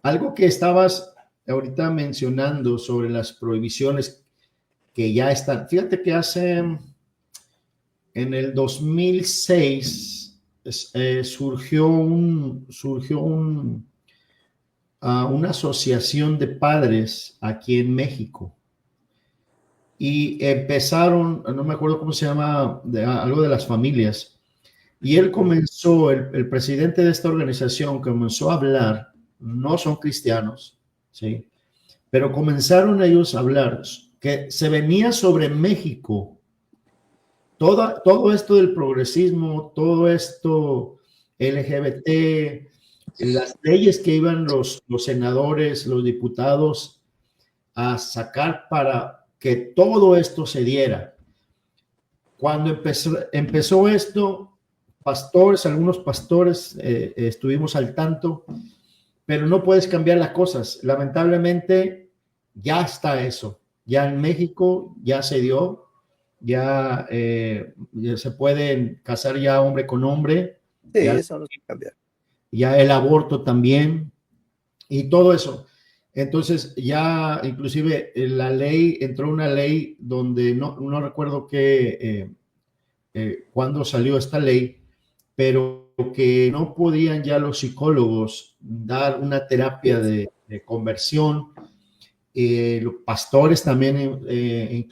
A: Algo que estabas ahorita mencionando sobre las prohibiciones que ya están. Fíjate que en el 2006 surgió una asociación de padres aquí en México y empezaron, no me acuerdo cómo se llama, algo de las familias, y él comenzó, el presidente de esta organización comenzó a hablar. No son cristianos, ¿sí? Pero comenzaron ellos a hablar que se venía sobre México todo esto del progresismo, todo esto LGBT, las leyes que iban los senadores, los diputados a sacar para que todo esto se diera. Cuando empezó esto, algunos pastores estuvimos al tanto, pero no puedes cambiar las cosas. Lamentablemente, ya está eso. Ya en México ya se dio, ya se pueden casar ya hombre con hombre.
B: Sí,
A: ya,
B: eso no se cambia.
A: ya el aborto también y todo eso. Entonces ya inclusive entró una ley donde no recuerdo cuándo salió esta ley, pero que no podían ya los psicólogos dar una terapia de conversión. Los pastores también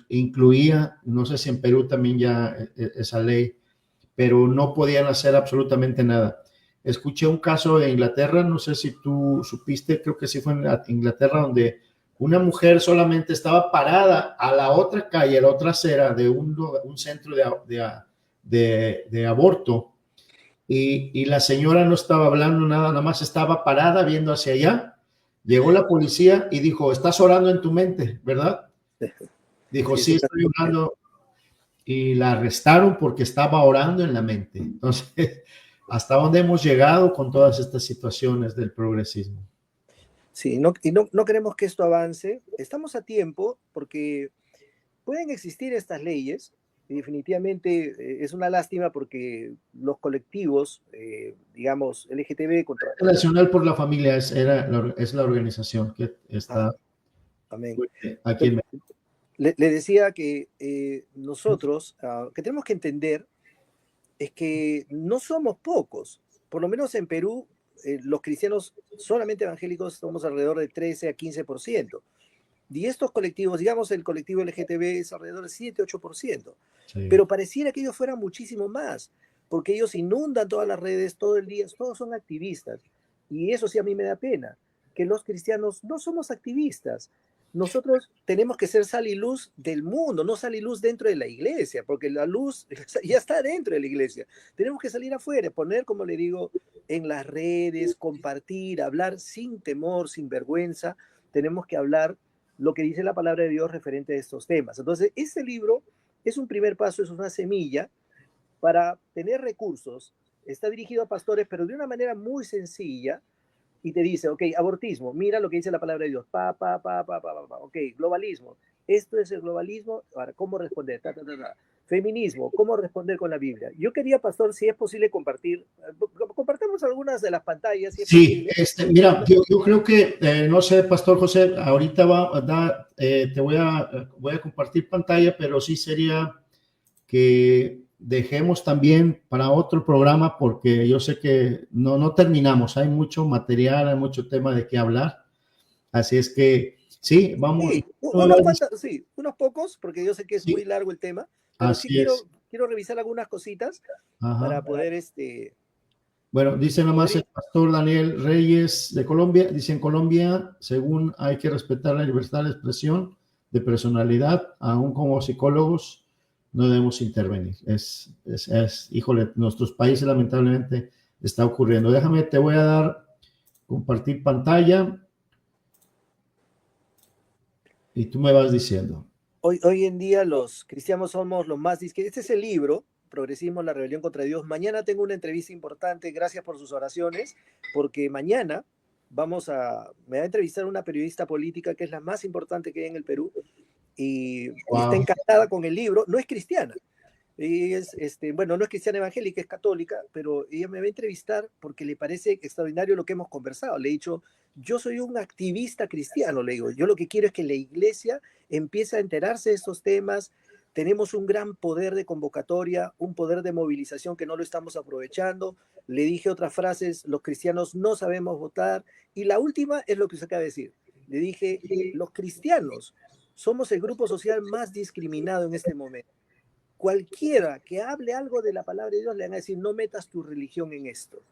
A: incluía, no sé si en Perú también ya esa ley, pero no podían hacer absolutamente nada. Escuché un caso de Inglaterra, no sé si tú supiste, creo que sí fue en Inglaterra, donde una mujer solamente estaba parada a la otra calle, a la otra acera de un centro de aborto, y la señora no estaba hablando nada más estaba parada viendo hacia allá. Llegó la policía y dijo, estás orando en tu mente, ¿verdad? Dijo, sí, estoy orando. Y la arrestaron porque estaba orando en la mente. Entonces, ¿hasta dónde hemos llegado con todas estas situaciones del progresismo?
B: Sí, no queremos que esto avance. Estamos a tiempo porque pueden existir estas leyes y definitivamente es una lástima porque los colectivos, digamos, LGTB contra...
A: Nacional por la Familia es la organización que está
B: amén.
A: aquí en México.
B: Le decía que nosotros, que tenemos que entender es que no somos pocos. Por lo menos en Perú, los cristianos solamente evangélicos somos alrededor de 13 a 15%. Y estos colectivos, digamos, el colectivo LGTB es alrededor del 7-8%. Sí. Pero pareciera que ellos fueran muchísimo más, porque ellos inundan todas las redes todo el día, todos son activistas. Y eso sí a mí me da pena, que los cristianos no somos activistas. nosotros tenemos que ser sal y luz del mundo, no sal y luz dentro de la iglesia, porque la luz ya está dentro de la iglesia. Tenemos que salir afuera, poner, como le digo, en las redes, compartir, hablar sin temor, sin vergüenza. Tenemos que hablar lo que dice la palabra de Dios referente a estos temas. Entonces, este libro es un primer paso, es una semilla para tener recursos. Está dirigido a pastores, pero de una manera muy sencilla, y te dice, ok, abortismo, mira lo que dice la palabra de Dios, ok, globalismo, esto es el globalismo, ahora, ¿cómo responder? Feminismo, ¿cómo responder con la Biblia? Yo quería, pastor, si es posible compartir, compartamos algunas de las pantallas, si es
A: Sí,
B: posible.
A: mira, yo creo que, no sé, Pastor José, ahorita te voy a compartir pantalla, pero sí sería que dejemos también para otro programa, porque yo sé que no terminamos, hay mucho material, hay mucho tema de qué hablar, así es que sí, vamos.
B: Sí, unos cuantos, sí, unos pocos, porque yo sé que es
A: Sí,
B: muy largo el tema, pero sí
A: así es.
B: quiero revisar algunas cositas
A: Ajá.
B: para poder,
A: Bueno, dice nomás el
B: poder,
A: pastor Daniel Reyes de Colombia, dice en Colombia, según hay que respetar la libertad de expresión, de personalidad, aún como psicólogos, no debemos intervenir. Híjole, nuestros países lamentablemente está ocurriendo. Déjame, te voy a dar, compartir pantalla y tú me vas diciendo.
B: hoy en día los cristianos somos los más Este es el libro, Progresismo, la rebelión contra Dios. Mañana tengo una entrevista importante, gracias por sus oraciones, porque mañana me va a entrevistar una periodista política que es la más importante que hay en el Perú y está
A: Wow.
B: encantada con el libro. No es cristiana, bueno, no es cristiana evangélica, es católica, pero ella me va a entrevistar porque le parece extraordinario lo que hemos conversado. Le he dicho, yo soy un activista cristiano, le digo, yo lo que quiero es que la iglesia empiece a enterarse de estos temas. Tenemos un gran poder de convocatoria, un poder de movilización que no lo estamos aprovechando. Le dije otras frases, los cristianos no sabemos votar. Y la última es lo que se acaba de decir. Le dije, los cristianos somos el grupo social más discriminado en este momento. Cualquiera que hable algo de la palabra de Dios le van a decir, no metas tu religión en esto.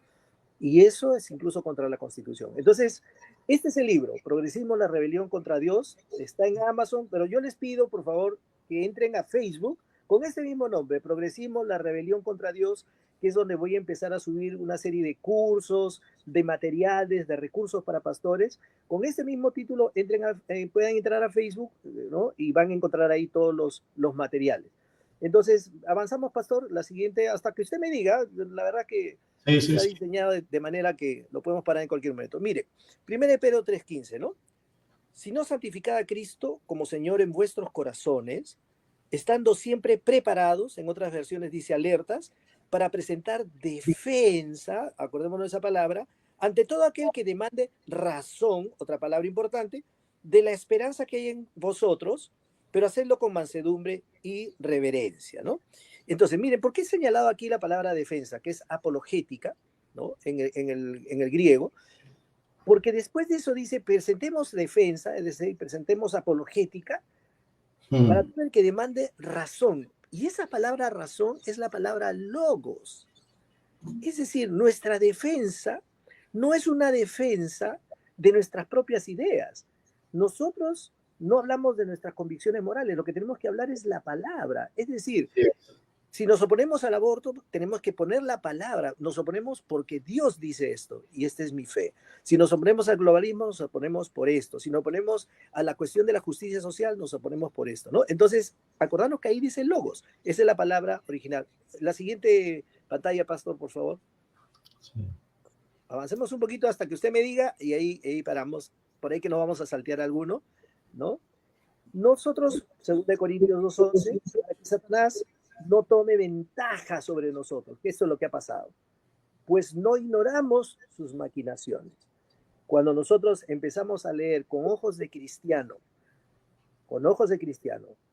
B: Y eso es incluso contra la Constitución. Entonces, este es el libro, Progresismo, la rebelión contra Dios. Está en Amazon, pero yo les pido, por favor, que entren a Facebook con este mismo nombre, Progresismo, la rebelión contra Dios, que es donde voy a empezar a subir una serie de cursos, de materiales, de recursos para pastores. Con este mismo título, pueden entrar a Facebook, ¿no? Y van a encontrar ahí todos los materiales. Entonces, avanzamos, pastor. La siguiente, hasta que usted me diga, la verdad que
A: Sí, sí,
B: está
A: sí.
B: diseñado de manera que lo podemos parar en cualquier momento. Mire, 1 Pedro 3:15, ¿no? Si no santificad a Cristo como Señor en vuestros corazones, estando siempre preparados, en otras versiones dice alertas, para presentar defensa, acordémonos de esa palabra, ante todo aquel que demande razón, otra palabra importante, de la esperanza que hay en vosotros, pero hacerlo con mansedumbre y reverencia, ¿no? Entonces, miren, ¿por qué he señalado aquí la palabra defensa, que es apologética, ¿no? En el griego, porque después de eso dice, presentemos defensa, es decir, presentemos apologética, para todo el que demande razón. Y esa palabra razón es la palabra logos. Es decir, nuestra defensa no es una defensa de nuestras propias ideas. Nosotros no hablamos de nuestras convicciones morales, lo que tenemos que hablar es la palabra. Es decir, si nos oponemos al aborto, tenemos que poner la palabra. Nos oponemos porque Dios dice esto y esta es mi fe. Si nos oponemos al globalismo, nos oponemos por esto. Si nos oponemos a la cuestión de la justicia social, nos oponemos por esto, ¿no? Entonces, acordarnos que ahí dice logos. Esa es la palabra original. La siguiente pantalla, pastor, por favor.
A: Sí.
B: Avancemos un poquito hasta que usted me diga y ahí paramos. Por ahí que no vamos a saltear alguno, ¿no? Nosotros, según de Corintios 2:11, para que Satanás no tome ventaja sobre nosotros, que eso es lo que ha pasado, pues no ignoramos sus maquinaciones. Cuando nosotros empezamos a leer con ojos de cristiano,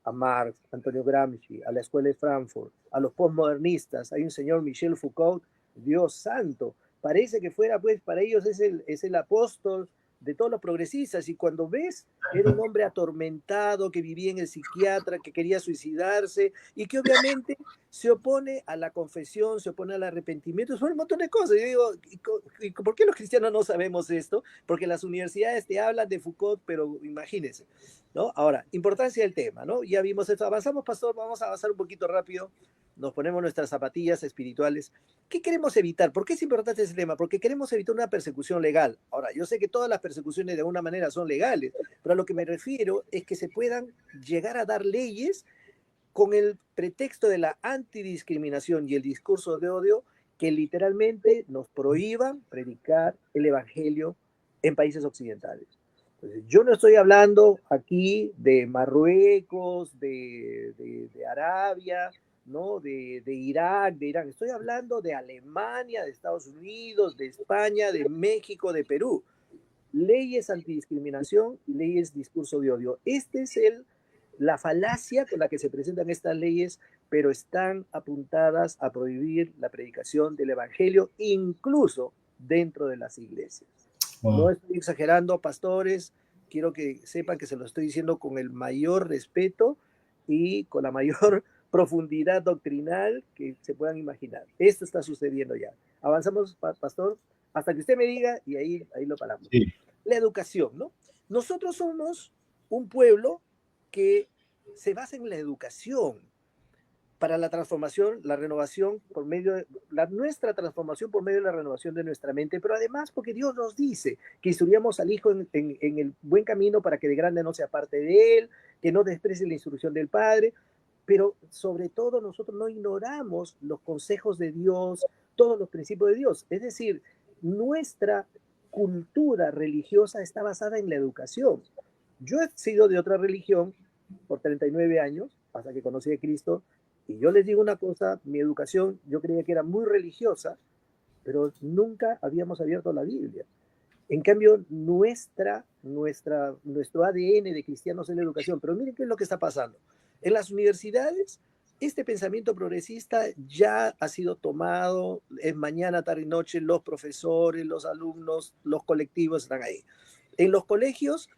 B: a Marx, Antonio Gramsci, a la Escuela de Frankfurt, a los postmodernistas, hay un señor Michel Foucault, Dios santo, parece que fuera, pues, para ellos es el apóstol de todos los progresistas, y cuando ves, era un hombre atormentado, que vivía en el psiquiatra, que quería suicidarse, y que obviamente se opone a la confesión, se opone al arrepentimiento, son un montón de cosas. Yo digo, ¿y por qué los cristianos no sabemos esto? Porque las universidades te hablan de Foucault, pero imagínense, ¿no? Ahora, importancia del tema, ¿no? Ya vimos esto, avanzamos, pastor, vamos a avanzar un poquito rápido, nos ponemos nuestras zapatillas espirituales. ¿Qué queremos evitar? ¿Por qué es importante ese tema? Porque queremos evitar una persecución legal. Ahora, yo sé que todas las persecuciones de alguna manera son legales, pero a lo que me refiero es que se puedan llegar a dar leyes con el pretexto de la antidiscriminación y el discurso de odio que literalmente nos prohíban predicar el evangelio en países occidentales. Entonces, yo no estoy hablando aquí de Marruecos, de Arabia, ¿no? De Irak, de Irán. Estoy hablando de Alemania, de Estados Unidos, de España, de México, de Perú. Leyes antidiscriminación y leyes discurso de odio. Este es la falacia con la que se presentan estas leyes, pero están apuntadas a prohibir la predicación del evangelio, incluso dentro de las iglesias. No estoy exagerando, pastores, quiero que sepan que se lo estoy diciendo con el mayor respeto y con la mayor profundidad doctrinal que se puedan imaginar. Esto está sucediendo ya. Avanzamos, pastor, hasta que usted me diga y ahí lo paramos. Sí. La educación, ¿no? Nosotros somos un pueblo que se basa en la educación para la transformación, la renovación por medio de nuestra transformación por medio de la renovación de nuestra mente, pero además porque Dios nos dice que instruyamos al hijo en el buen camino para que de grande no se aparte de él, que no desprecie la instrucción del padre, pero sobre todo nosotros no ignoramos los consejos de Dios, todos los principios de Dios. Es decir, nuestra cultura religiosa está basada en la educación. Yo he sido de otra religión por 39 años, hasta que conocí a Cristo, y yo les digo una cosa, mi educación yo creía que era muy religiosa, pero nunca habíamos abierto la Biblia. En cambio, nuestro ADN de cristianos es la educación. Pero miren qué es lo que está pasando. En las universidades, este pensamiento progresista ya ha sido tomado, es mañana, tarde y noche, los profesores, los alumnos, los colectivos están ahí. En los colegios,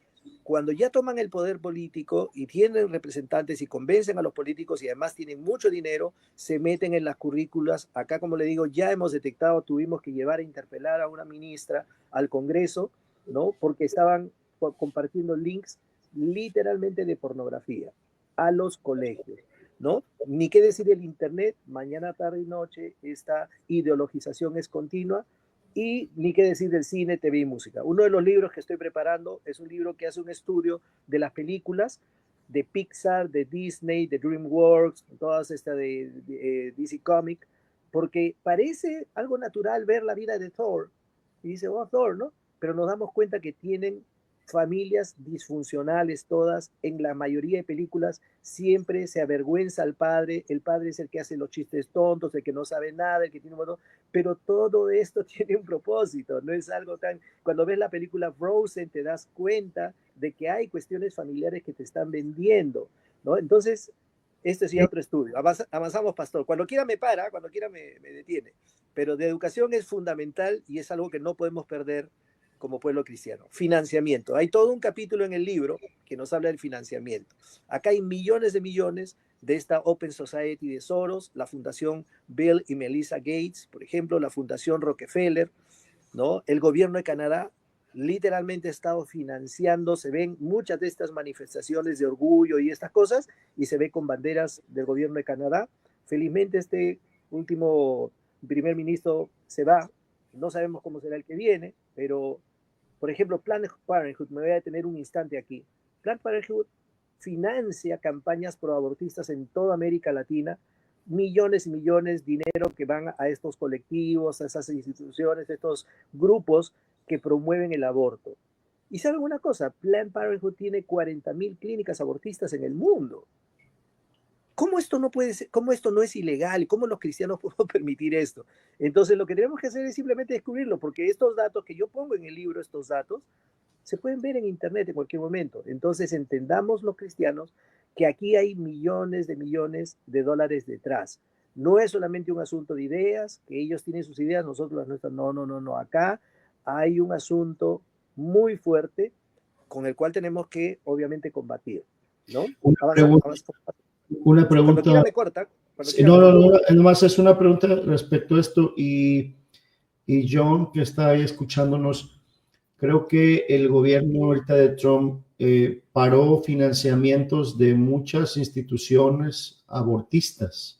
B: cuando ya toman el poder político y tienen representantes y convencen a los políticos y además tienen mucho dinero, se meten en las currículas. Acá, como le digo, ya hemos detectado, tuvimos que llevar a interpelar a una ministra al Congreso, ¿no? Porque estaban compartiendo links literalmente de pornografía a los colegios, ¿no? Ni qué decir el Internet, mañana, tarde y noche, esta ideologización es continua. Y ni qué decir del cine, TV y música. Uno de los libros que estoy preparando es un libro que hace un estudio de las películas de Pixar, de Disney, de DreamWorks, todas estas de DC Comic, porque parece algo natural ver la vida de Thor. Y dice, oh, Thor, ¿no? Pero nos damos cuenta que tienen familias disfuncionales todas. En la mayoría de películas siempre se avergüenza al padre, el padre es el que hace los chistes tontos, el que no sabe nada, el que tiene un montón, pero todo esto tiene un propósito, no es algo tan... Cuando ves la película Frozen te das cuenta de que hay cuestiones familiares que te están vendiendo, ¿no? Entonces, esto es ya otro estudio. Avanzamos, pastor. Cuando quiera me para, cuando quiera me detiene, pero de educación es fundamental y es algo que no podemos perder como pueblo cristiano. Financiamiento. Hay todo un capítulo en el libro que nos habla del financiamiento. Acá hay millones de esta Open Society de Soros, la Fundación Bill y Melinda Gates, por ejemplo, la Fundación Rockefeller, ¿no? El gobierno de Canadá literalmente ha estado financiando, se ven muchas de estas manifestaciones de orgullo y estas cosas, y se ve con banderas del gobierno de Canadá. Felizmente este último primer ministro se va, no sabemos cómo será el que viene, pero, por ejemplo, Planned Parenthood, me voy a detener un instante aquí. Planned Parenthood financia campañas proabortistas en toda América Latina, millones y millones de dinero que van a estos colectivos, a esas instituciones, a estos grupos que promueven el aborto. Y saben una cosa, Planned Parenthood tiene 40,000 clínicas abortistas en el mundo. ¿Cómo esto no puede ser, cómo esto no es ilegal? ¿Cómo los cristianos podemos permitir esto? Entonces lo que tenemos que hacer es simplemente descubrirlo, porque estos datos que yo pongo en el libro, estos datos, se pueden ver en internet en cualquier momento. Entonces entendamos los cristianos que aquí hay millones de dólares detrás. No es solamente un asunto de ideas, que ellos tienen sus ideas, nosotros las nuestras. No. Acá hay un asunto muy fuerte con el cual tenemos que, obviamente, combatir, ¿no?
A: Una
B: Avanzamos,
A: pregunta,
B: avanzamos.
A: una
B: Cuando quiera
A: pregunta.
B: me corta. Cuando
A: Sí,
B: quiera
A: no,
B: me
A: no,
B: corta.
A: no, nomás es una pregunta respecto a esto y John, que está ahí escuchándonos, creo que el gobierno ahorita de Trump paró financiamientos de muchas instituciones abortistas.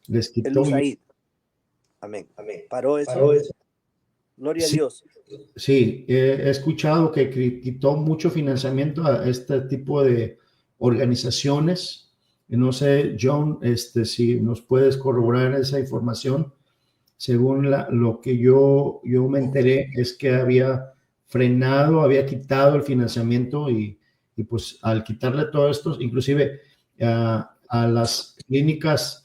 A: Les
B: El
A: quitó.
B: USAID. Amén.
A: Amén.
B: Paró
A: Paró
B: eso.
A: eso.
B: Gloria a
A: Sí,
B: Dios.
A: sí, he escuchado que quitó mucho financiamiento a este tipo de organizaciones. No sé, John, si nos puedes corroborar esa información. Según lo que yo me enteré, es que había frenado, había quitado el financiamiento y pues al quitarle todo esto, inclusive a las clínicas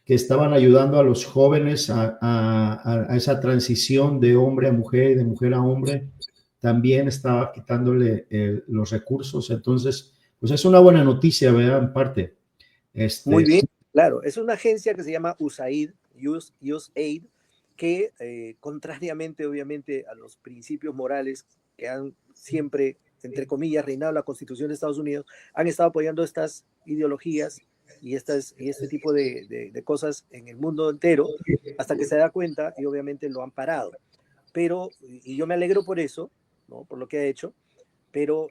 A: que estaban ayudando a los jóvenes a esa transición de hombre a mujer y de mujer a hombre, también estaba quitándole los recursos. Entonces, pues es una buena noticia, ¿verdad? En parte.
B: Muy bien, claro. Es una agencia que se llama USAID, USAID, que contrariamente, obviamente, a los principios morales que han siempre, entre comillas, reinado la Constitución de Estados Unidos, han estado apoyando estas ideologías y este tipo de cosas en el mundo entero, hasta que se da cuenta y obviamente lo han parado. Pero, y yo me alegro por eso, ¿no? Por lo que ha hecho, pero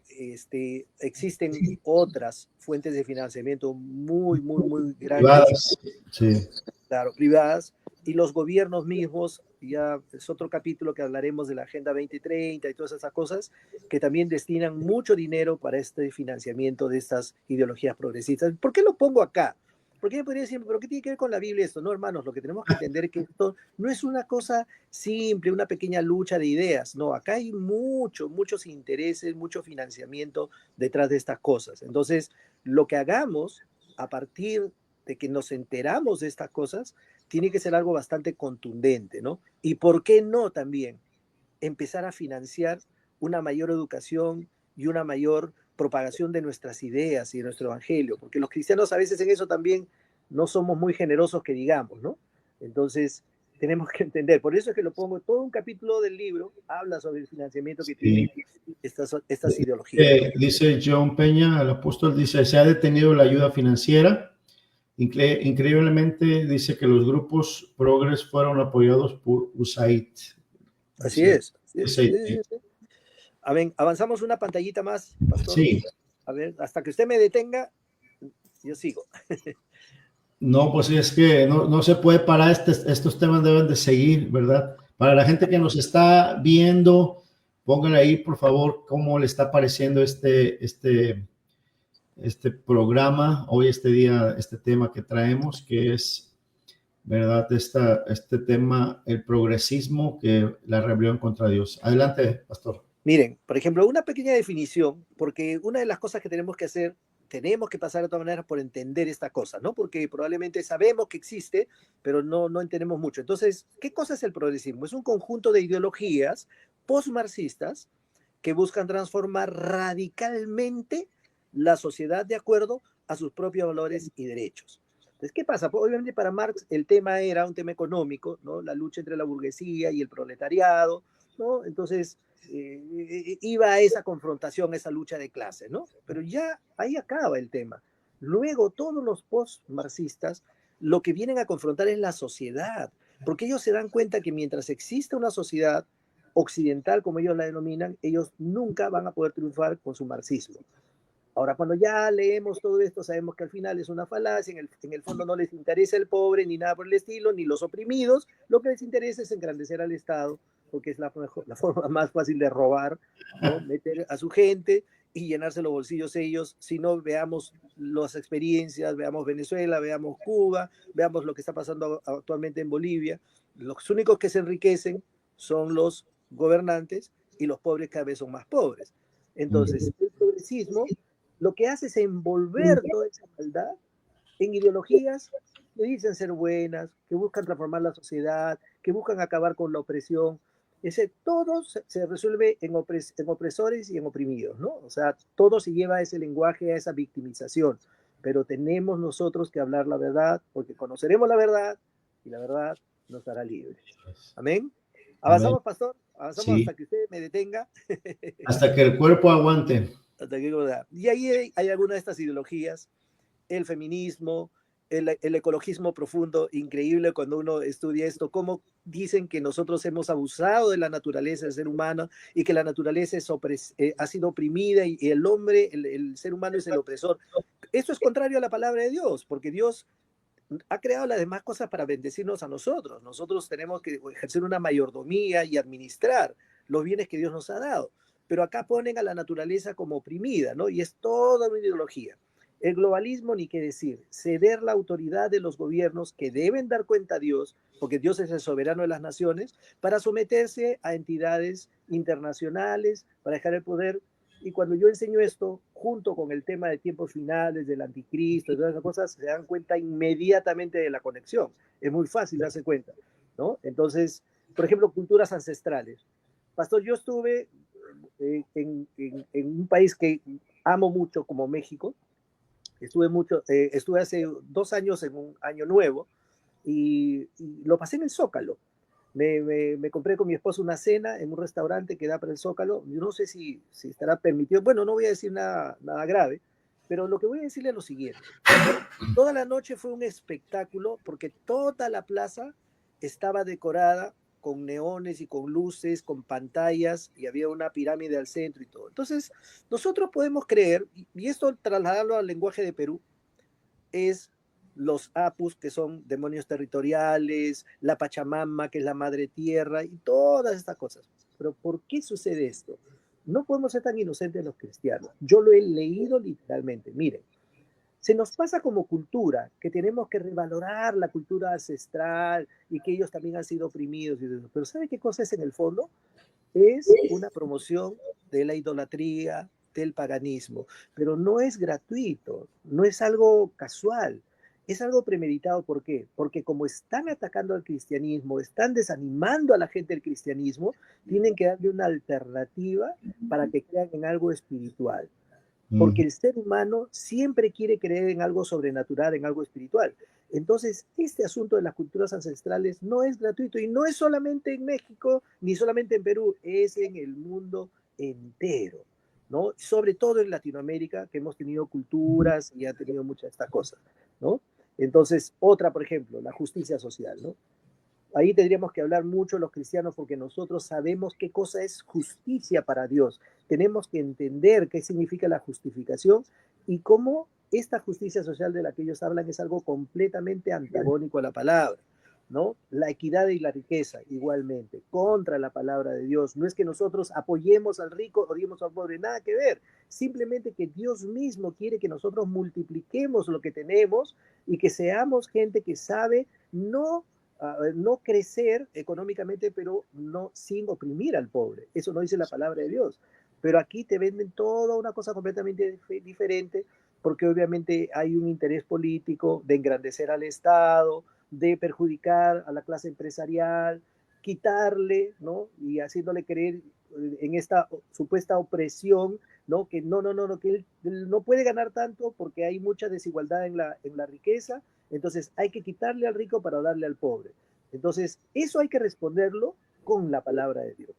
B: existen otras fuentes de financiamiento muy, muy, muy grandes,
A: Privadas. Sí.
B: claro, privadas, y los gobiernos mismos, ya es otro capítulo que hablaremos de la Agenda 2030 y todas esas cosas, que también destinan mucho dinero para este financiamiento de estas ideologías progresistas. ¿Por qué lo pongo acá? Porque me podría decir, ¿pero qué tiene que ver con la Biblia esto? No, hermanos, lo que tenemos que entender es que esto no es una cosa simple, una pequeña lucha de ideas. No, acá hay muchos intereses, mucho financiamiento detrás de estas cosas. Entonces, lo que hagamos a partir de que nos enteramos de estas cosas, tiene que ser algo bastante contundente, ¿no? Y por qué no también empezar a financiar una mayor educación y una mayor propagación de nuestras ideas y de nuestro evangelio, porque los cristianos a veces en eso también no somos muy generosos que digamos, ¿no? Entonces, tenemos que entender, por eso es que lo pongo, todo un capítulo del libro habla sobre el financiamiento que
A: Sí.
B: tienen estas ideologías, ¿no?
A: Dice John Peña, el apóstol, dice, se ha detenido la ayuda financiera. Increíblemente dice que los grupos progres fueron apoyados por USAID.
B: Así
A: Dice,
B: es. Sí, sí,
A: USAID.
B: sí, sí. A ver, avanzamos una pantallita más, pastor.
A: Sí,
B: A ver, hasta que usted me detenga, yo sigo.
A: no, pues es que no se puede parar, estos temas deben de seguir, ¿verdad? Para la gente que nos está viendo, pónganle ahí, por favor, cómo le está pareciendo este programa, hoy, este día, este tema que traemos, que es, ¿verdad? Este tema, el progresismo, que la rebelión contra Dios. Adelante, pastor.
B: Miren, por ejemplo, una pequeña definición, porque una de las cosas que tenemos que hacer, tenemos que pasar de todas maneras por entender esta cosa, ¿no? Porque probablemente sabemos que existe, pero no entendemos mucho. Entonces, ¿qué cosa es el progresismo? Es un conjunto de ideologías postmarxistas que buscan transformar radicalmente la sociedad de acuerdo a sus propios valores y derechos. Entonces, ¿qué pasa? Pues, obviamente para Marx el tema era un tema económico, ¿no? La lucha entre la burguesía y el proletariado, ¿no? Entonces, iba a esa confrontación, a esa lucha de clases, ¿no? Pero ya ahí acaba el tema. Luego, todos los post-marxistas lo que vienen a confrontar es la sociedad, porque ellos se dan cuenta que mientras existe una sociedad occidental, como ellos la denominan, ellos nunca van a poder triunfar con su marxismo. Ahora, cuando ya leemos todo esto, sabemos que al final es una falacia, en el fondo no les interesa el pobre, ni nada por el estilo, ni los oprimidos, lo que les interesa es engrandecer al Estado, porque es la forma más fácil de robar, ¿no? Meter a su gente y llenarse los bolsillos ellos. Si no, veamos las experiencias, veamos Venezuela, veamos Cuba, veamos lo que está pasando actualmente en Bolivia. Los únicos que se enriquecen son los gobernantes y los pobres cada vez son más pobres. Entonces, el progresismo lo que hace es envolver toda esa maldad en ideologías que dicen ser buenas, que buscan transformar la sociedad, que buscan acabar con la opresión. Todo se resuelve en opresores y en oprimidos, ¿no? O sea, todo se lleva a ese lenguaje, a esa victimización. Pero tenemos nosotros que hablar la verdad, porque conoceremos la verdad y la verdad nos hará libres. Amén.
A: Amén.
B: ¿Avanzamos, pastor? avanzamos
A: Sí,
B: hasta que usted me detenga.
A: hasta que el cuerpo aguante.
B: Hasta que, y ahí hay algunas de estas ideologías, el feminismo, el ecologismo profundo, increíble cuando uno estudia esto, cómo dicen que nosotros hemos abusado de la naturaleza del ser humano y que la naturaleza ha sido oprimida y el hombre, el ser humano es el opresor. Esto es contrario a la palabra de Dios, porque Dios ha creado las demás cosas para bendecirnos a nosotros. Nosotros tenemos que ejercer una mayordomía y administrar los bienes que Dios nos ha dado. Pero acá ponen a la naturaleza como oprimida, ¿no? Y es toda una ideología. El globalismo, ni qué decir, ceder la autoridad de los gobiernos que deben dar cuenta a Dios, porque Dios es el soberano de las naciones, para someterse a entidades internacionales, para dejar el poder. Y cuando yo enseño esto, junto con el tema de tiempos finales, del anticristo, y todas esas cosas, se dan cuenta inmediatamente de la conexión. Es muy fácil darse cuenta, ¿no? Entonces, por ejemplo, culturas ancestrales. Pastor, yo estuve en un país que amo mucho como México. Estuve hace 2 años en un año nuevo y lo pasé en el Zócalo. Me compré con mi esposo una cena en un restaurante que da para el Zócalo. Yo no sé si estará permitido. Bueno, no voy a decir nada grave, pero lo que voy a decirle es lo siguiente. Toda la noche fue un espectáculo porque toda la plaza estaba decorada con neones y con luces, con pantallas, y había una pirámide al centro y todo. Entonces, nosotros podemos creer, y esto trasladarlo al lenguaje de Perú, es los apus, que son demonios territoriales, la Pachamama, que es la madre tierra, y todas estas cosas. Pero ¿por qué sucede esto? No podemos ser tan inocentes los cristianos. Yo lo he leído literalmente. Miren, se nos pasa como cultura que tenemos que revalorar la cultura ancestral y que ellos también han sido oprimidos. Pero ¿sabe qué cosa es en el fondo? Es una promoción de la idolatría, del paganismo, pero no es gratuito, no es algo casual, es algo premeditado. ¿Por qué? Porque como están atacando al cristianismo, están desanimando a la gente del cristianismo, tienen que darle una alternativa para que crean en algo espiritual, porque el ser humano siempre quiere creer en algo sobrenatural, en algo espiritual. Entonces, este asunto de las culturas ancestrales no es gratuito y no es solamente en México ni solamente en Perú, es en el mundo entero, ¿no? Sobre todo en Latinoamérica, que hemos tenido culturas y ha tenido muchas de estas cosas, ¿no? Entonces, otra, por ejemplo, la justicia social, ¿no? Ahí tendríamos que hablar mucho los cristianos porque nosotros sabemos qué cosa es justicia para Dios. Tenemos que entender qué significa la justificación y cómo esta justicia social de la que ellos hablan es algo completamente antagónico a la palabra, ¿no? La equidad y la riqueza, igualmente, contra la palabra de Dios. No es que nosotros apoyemos al rico o odiemos al pobre, nada que ver. Simplemente que Dios mismo quiere que nosotros multipliquemos lo que tenemos y que seamos gente que sabe no crecer económicamente, pero no sin oprimir al pobre. Eso no dice la palabra de Dios. Pero aquí te venden toda una cosa completamente diferente, porque obviamente hay un interés político de engrandecer al Estado, de perjudicar a la clase empresarial, quitarle, ¿no? Y haciéndole creer en esta supuesta opresión, ¿no? Que no, que él no puede ganar tanto porque hay mucha desigualdad en la riqueza, entonces hay que quitarle al rico para darle al pobre. Entonces, eso hay que responderlo con la palabra de Dios.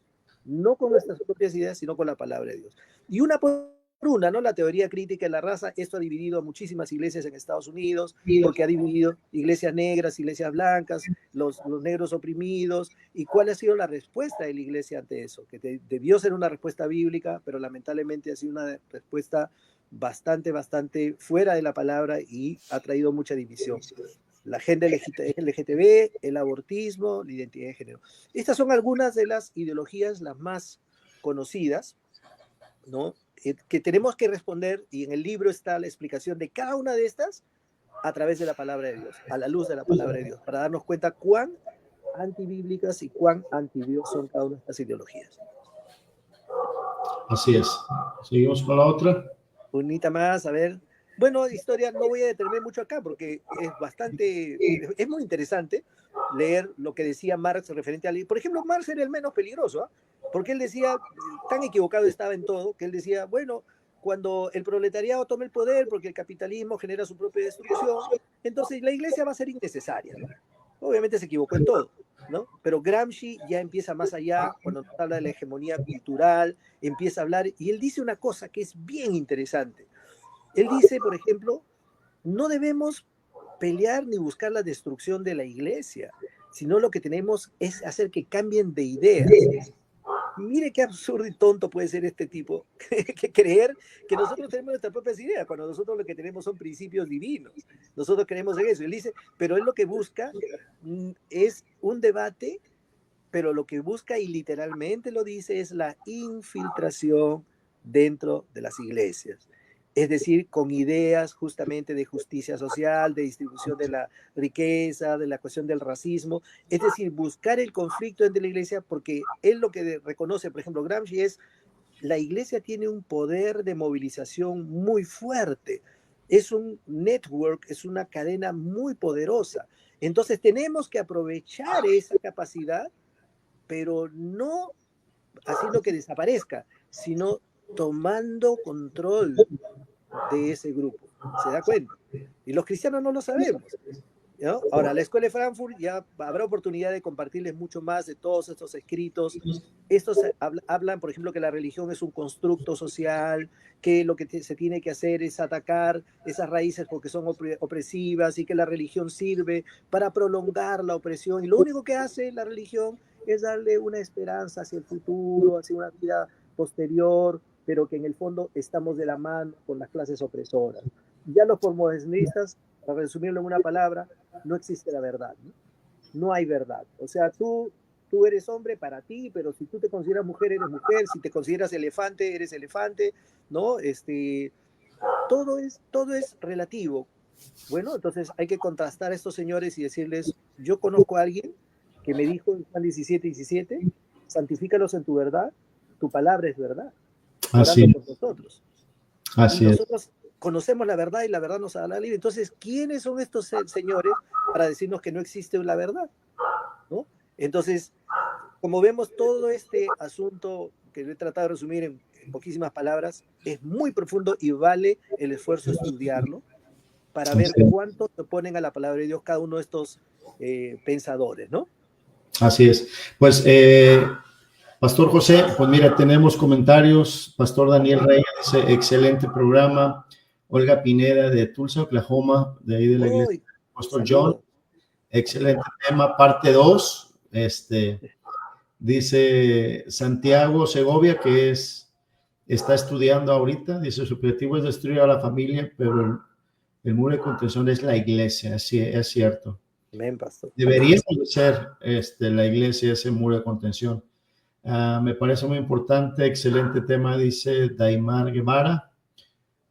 B: No con nuestras propias ideas, sino con la palabra de Dios. Y una por una, ¿no? La teoría crítica de la raza, esto ha dividido a muchísimas iglesias en Estados Unidos, porque ha dividido iglesias negras, iglesias blancas, los negros oprimidos. ¿Y cuál ha sido la respuesta de la iglesia ante eso? Que debió ser una respuesta bíblica, pero lamentablemente ha sido una respuesta bastante fuera de la palabra y ha traído mucha división. La agenda LGTB, el abortismo, la identidad de género. Estas son algunas de las ideologías las más conocidas, ¿no? Que tenemos que responder, y en el libro está la explicación de cada una de estas a través de la palabra de Dios, a la luz de la palabra de Dios, para darnos cuenta cuán antibíblicas y cuán antidios son cada una de estas ideologías.
A: Así es. Seguimos con la otra.
B: Unita más, a ver. Bueno, historia, no voy a detenerme mucho acá porque es muy interesante leer lo que decía Marx referente a... Por ejemplo, Marx era el menos peligroso, ¿eh? Porque él decía, tan equivocado estaba en todo, que él decía, bueno, cuando el proletariado tome el poder porque el capitalismo genera su propia destrucción, entonces la iglesia va a ser innecesaria, ¿no? Obviamente se equivocó en todo. ¿no? Pero Gramsci ya empieza más allá, cuando nos habla de la hegemonía cultural, empieza a hablar, y él dice una cosa que es bien interesante. Él dice, por ejemplo, no debemos pelear ni buscar la destrucción de la iglesia, sino lo que tenemos es hacer que cambien de ideas. Mire qué absurdo y tonto puede ser este tipo, que creer que nosotros tenemos nuestras propias ideas, cuando nosotros lo que tenemos son principios divinos. Nosotros creemos en eso. Él dice, pero él lo que busca es un debate, pero lo que busca, y literalmente lo dice, es la infiltración dentro de las iglesias. Es decir, con ideas justamente de justicia social, de distribución de la riqueza, de la cuestión del racismo. Es decir, buscar el conflicto entre la iglesia, porque él lo que reconoce, por ejemplo, Gramsci, es la iglesia tiene un poder de movilización muy fuerte. Es un network, es una cadena muy poderosa. Entonces tenemos que aprovechar esa capacidad, pero no haciendo que desaparezca, sino tomando control de ese grupo. ¿Se da cuenta? Y los cristianos no lo sabemos, ¿no? Ahora, la Escuela de Frankfurt ya habrá oportunidad de compartirles mucho más de todos estos escritos. Estos hablan, por ejemplo, que la religión es un constructo social, que lo que se tiene que hacer es atacar esas raíces porque son opresivas, y que la religión sirve para prolongar la opresión. Y lo único que hace la religión es darle una esperanza hacia el futuro, hacia una vida posterior, pero que en el fondo estamos de la mano con las clases opresoras. Ya los postmodernistas, para resumirlo en una palabra, no existe la verdad, ¿no? No hay verdad. O sea, tú eres hombre para ti, pero si tú te consideras mujer, eres mujer. Si te consideras elefante, eres elefante, ¿no? Todo es relativo. Bueno, entonces hay que contrastar a estos señores y decirles, yo conozco a alguien que me dijo en Juan 17:17, santifícalos en tu verdad, tu palabra es verdad, orando por nosotros. Y nosotros conocemos la verdad y la verdad nos hará libre. Entonces, ¿quiénes son estos señores para decirnos que no existe la verdad? ¿No? Entonces, como vemos, todo este asunto que he tratado de resumir en poquísimas palabras es muy profundo y vale el esfuerzo de estudiarlo para ver cuánto se oponen a la palabra de Dios cada uno de estos pensadores, ¿no?
A: Así es. Pues, Pastor José, pues mira, tenemos comentarios. Pastor Daniel Reyes dice, excelente programa. Olga Pineda de Tulsa, Oklahoma, de ahí de la iglesia. Pastor John, excelente tema, parte 2. Dice Santiago Segovia, que está estudiando ahorita, dice, su objetivo es destruir a la familia, pero el muro de contención es la iglesia, así es cierto.
B: Amén, pastor.
A: Deberíamos de ser la iglesia ese muro de contención. Me parece muy importante, excelente tema, dice Daimar Guevara.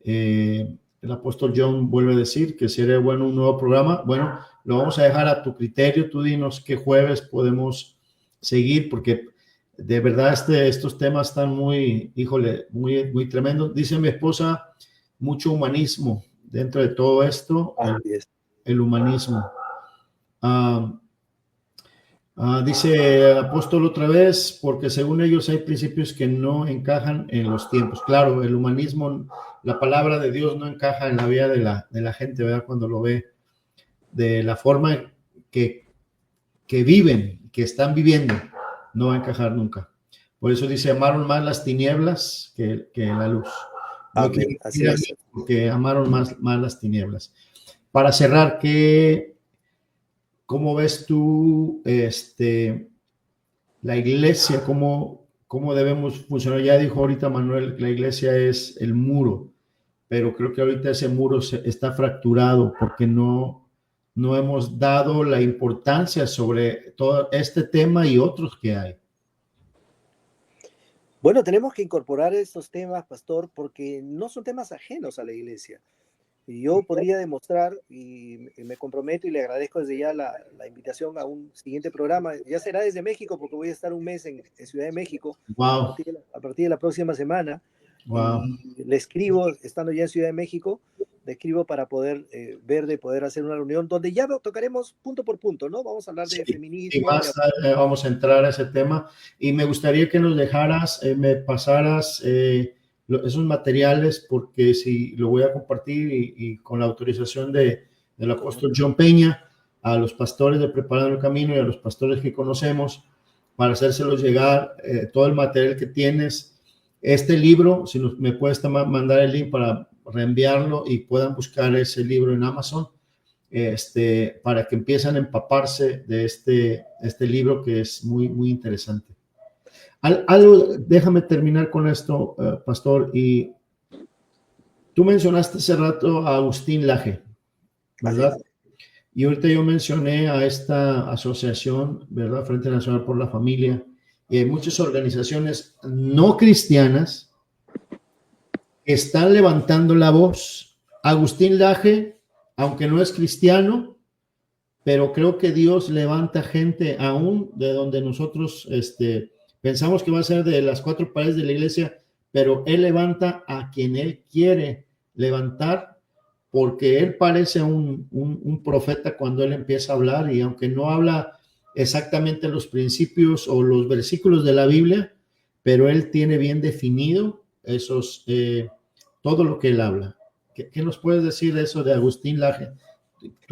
A: El apóstol John vuelve a decir que sería bueno un nuevo programa. Bueno, lo vamos a dejar a tu criterio. Tú dinos qué jueves podemos seguir, porque de verdad estos temas están muy, híjole, muy tremendos. Dice mi esposa, mucho humanismo dentro de todo esto, el humanismo. Dice el apóstol otra vez, porque según ellos hay principios que no encajan en los tiempos. Claro, el humanismo, la palabra de Dios no encaja en la vida de la gente, ¿verdad? Cuando lo ve, de la forma que viven, que están viviendo, no va a encajar nunca. Por eso dice, amaron más las tinieblas que la luz.
B: Amén, así es.
A: Porque amaron más las tinieblas. Para cerrar, ¿cómo ves tú la iglesia? ¿Cómo debemos funcionar? Ya dijo ahorita Manuel, la iglesia es el muro, pero creo que ahorita ese muro está fracturado porque no hemos dado la importancia sobre todo este tema y otros que hay.
B: Bueno, tenemos que incorporar estos temas, pastor, porque no son temas ajenos a la iglesia. Y yo podría demostrar, y me comprometo y le agradezco desde ya la invitación a un siguiente programa. Ya será desde México, porque voy a estar un mes en Ciudad de México,
A: wow.
B: a partir de la próxima semana.
A: Wow.
B: Y le escribo, estando ya en Ciudad de México, le escribo para poder poder hacer una reunión donde ya tocaremos punto por punto, ¿no? Vamos a hablar de feminismo.
A: Y más vamos a entrar a ese tema. Y me gustaría que nos dejaras, me pasaras esos materiales, porque si lo voy a compartir y con la autorización del apóstol John Peña, a los pastores de Preparando el Camino y a los pastores que conocemos para hacérselos llegar todo el material que tienes. Este libro, si me puedes mandar el link para reenviarlo y puedan buscar ese libro en Amazon, para que empiecen a empaparse de este libro que es muy, muy interesante. Déjame terminar con esto, pastor, y tú mencionaste hace rato a Agustín Laje, ¿verdad? Y ahorita yo mencioné a esta asociación, ¿verdad? Frente Nacional por la Familia, y hay muchas organizaciones no cristianas que están levantando la voz. Agustín Laje, aunque no es cristiano, pero creo que Dios levanta gente aún de donde nosotros pensamos que va a ser de las cuatro paredes de la iglesia, pero Él levanta a quien Él quiere levantar, porque Él parece un profeta cuando Él empieza a hablar, y aunque no habla exactamente los principios o los versículos de la Biblia, pero Él tiene bien definido todo lo que Él habla. ¿Qué nos puedes decir de eso de Agustín Laje?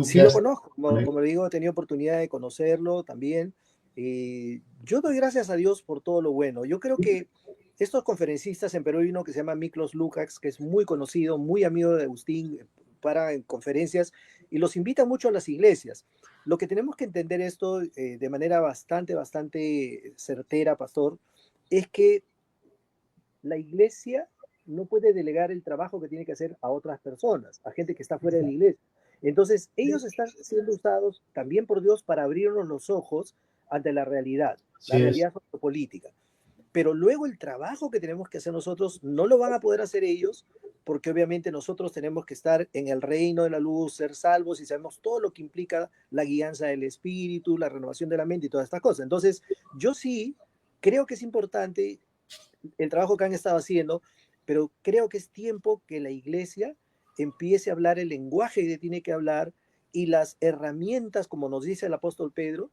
B: Sí lo conozco, como le digo, he tenido oportunidad de conocerlo también. Yo doy gracias a Dios por todo lo bueno. Yo creo que estos conferencistas, en Perú hay uno que se llama Miklos Lukács, que es muy conocido, muy amigo de Agustín, para en conferencias y los invita mucho a las iglesias. Lo que tenemos que entender esto de manera bastante certera, pastor, es que la iglesia no puede delegar el trabajo que tiene que hacer a otras personas, a gente que está fuera de la iglesia. Entonces, ellos están siendo usados también por Dios para abrirnos los ojos ante la realidad sociopolítica. Pero luego el trabajo que tenemos que hacer nosotros no lo van a poder hacer ellos, porque obviamente nosotros tenemos que estar en el reino de la luz, ser salvos, y sabemos todo lo que implica la guianza del espíritu, la renovación de la mente y todas estas cosas. Entonces, yo sí creo que es importante el trabajo que han estado haciendo, pero creo que es tiempo que la iglesia empiece a hablar el lenguaje que tiene que hablar y las herramientas, como nos dice el apóstol Pedro,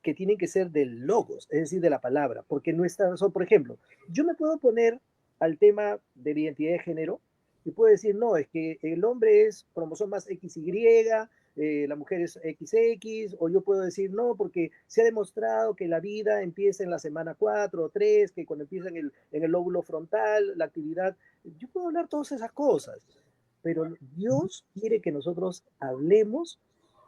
B: que tienen que ser del logos, es decir, de la palabra, porque nuestra razón, por ejemplo, yo me puedo poner al tema de la identidad de género y puedo decir, no, es que el hombre es cromosomas XY, la mujer es XX, o yo puedo decir, no, porque se ha demostrado que la vida empieza en la semana 4 o 3, que cuando empieza en el lóbulo frontal, la actividad, yo puedo hablar todas esas cosas, pero Dios quiere que nosotros hablemos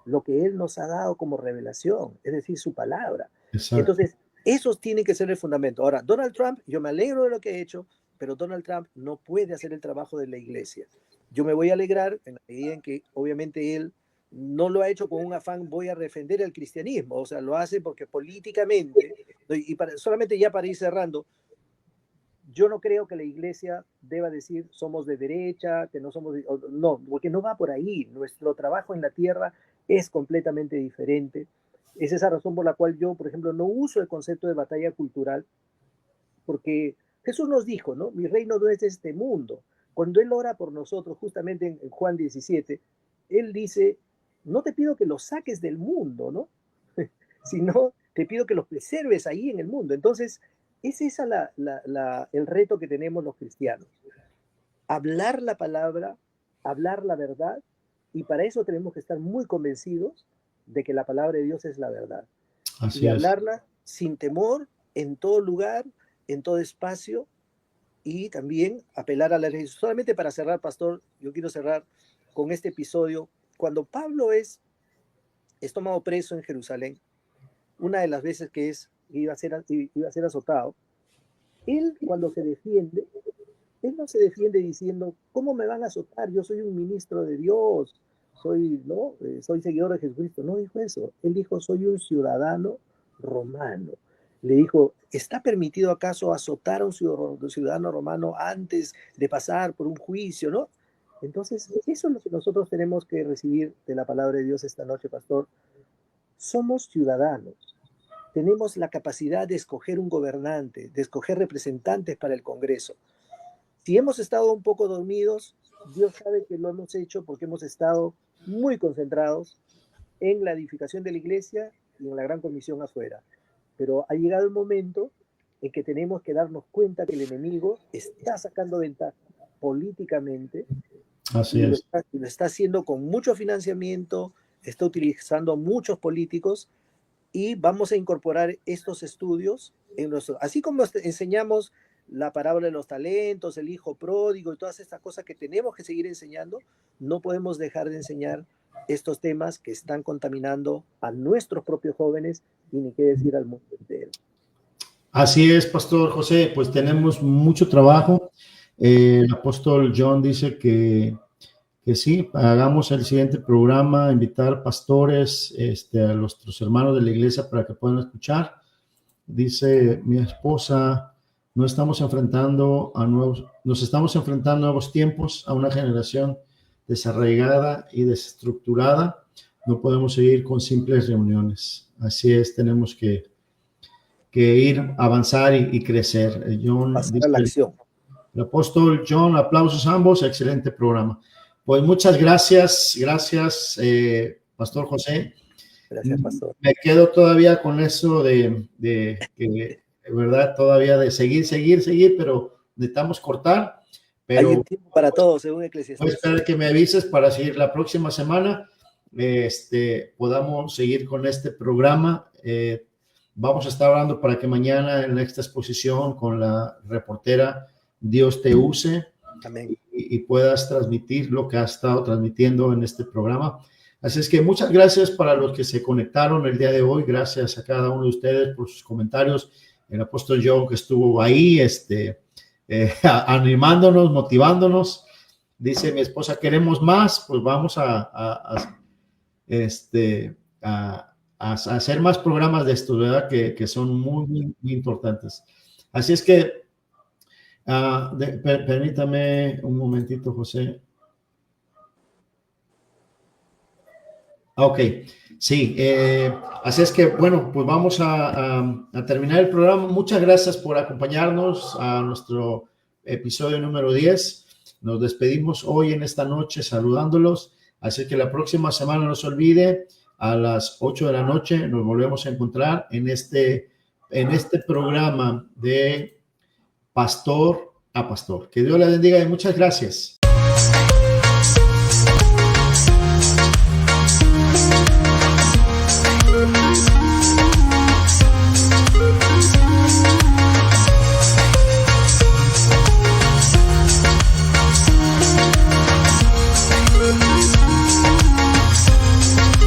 B: lo que Él nos ha dado como revelación, es decir, su palabra.
A: Exacto.
B: Entonces, esos tienen que ser el fundamento. Ahora, Donald Trump, yo me alegro de lo que ha hecho, pero Donald Trump no puede hacer el trabajo de la iglesia. Yo me voy a alegrar en la medida en que obviamente él no lo ha hecho con un afán, voy a defender el cristianismo, o sea, lo hace porque políticamente, y solamente ya para ir cerrando, yo no creo que la iglesia deba decir somos de derecha, que no somos no, porque no va por ahí. Nuestro trabajo en la tierra es completamente diferente. Es esa razón por la cual yo, por ejemplo, no uso el concepto de batalla cultural, porque Jesús nos dijo, ¿no? Mi reino no es de este mundo. Cuando Él ora por nosotros, justamente en Juan 17, Él dice, no te pido que los saques del mundo, ¿no? Sino te pido que los preserves ahí en el mundo. Entonces, es esa el reto que tenemos los cristianos. Hablar la palabra, hablar la verdad, y para eso tenemos que estar muy convencidos de que la palabra de Dios es la verdad.
A: Así
B: y
A: es.
B: hablarla sin temor, en todo lugar, en todo espacio, y también apelar a la ley. Solamente para cerrar, pastor, yo quiero cerrar con este episodio. Cuando Pablo es tomado preso en Jerusalén, una de las veces que iba a ser azotado, él cuando se defiende, él no se defiende diciendo, ¿cómo me van a azotar? Yo soy un ministro de Dios, soy seguidor de Jesucristo. No dijo eso. Él dijo, soy un ciudadano romano. Le dijo, ¿está permitido acaso azotar a un ciudadano romano antes de pasar por un juicio, no? Entonces, eso es lo que nosotros tenemos que recibir de la palabra de Dios esta noche, pastor. Somos ciudadanos. Tenemos la capacidad de escoger un gobernante, de escoger representantes para el Congreso. Si hemos estado un poco dormidos, Dios sabe que lo hemos hecho porque hemos estado muy concentrados en la edificación de la iglesia y en la gran comisión afuera. Pero ha llegado el momento en que tenemos que darnos cuenta que el enemigo está sacando ventaja políticamente.
A: Así es.
B: Lo está haciendo con mucho financiamiento, está utilizando muchos políticos y vamos a incorporar estos estudios en nuestro, así como enseñamos la parábola de los talentos, el hijo pródigo y todas estas cosas que tenemos que seguir enseñando, no podemos dejar de enseñar estos temas que están contaminando a nuestros propios jóvenes y ni qué decir al mundo entero.
A: Así es, Pastor José, pues tenemos mucho trabajo. El apóstol John dice que sí, hagamos el siguiente programa, invitar pastores, a nuestros hermanos de la iglesia para que puedan escuchar. Dice mi esposa, nos estamos enfrentando a nuevos tiempos, a una generación desarraigada y desestructurada. No podemos seguir con simples reuniones. Así es, tenemos que ir, avanzar y crecer. John,
B: pasar a la acción.
A: El apóstol John, aplausos a ambos, excelente programa. Pues muchas gracias, Pastor José.
B: Gracias, Pastor.
A: Me quedo todavía con eso de verdad, todavía de seguir, pero necesitamos cortar. Pero
B: hay un tiempo para todo, según Eclesiastés.
A: Voy a esperar que me avises para seguir la próxima semana, podamos seguir con este programa. Vamos a estar hablando para que mañana en esta exposición con la reportera Dios te use.
B: Amén.
A: Y puedas transmitir lo que has estado transmitiendo en este programa. Así es que muchas gracias para los que se conectaron el día de hoy. Gracias a cada uno de ustedes por sus comentarios. El apóstol John que estuvo ahí, animándonos, motivándonos. Dice mi esposa, queremos más, pues vamos a hacer más programas de estos, ¿verdad? Que son muy importantes. Así es que permítame un momentito, José. Ok, sí, así es que, bueno, pues vamos a terminar el programa. Muchas gracias por acompañarnos a nuestro episodio número 10. Nos despedimos hoy en esta noche saludándolos. Así que la próxima semana no se olvide, a las 8 de la noche nos volvemos a encontrar en este programa de Pastor a Pastor. Que Dios le bendiga y muchas gracias.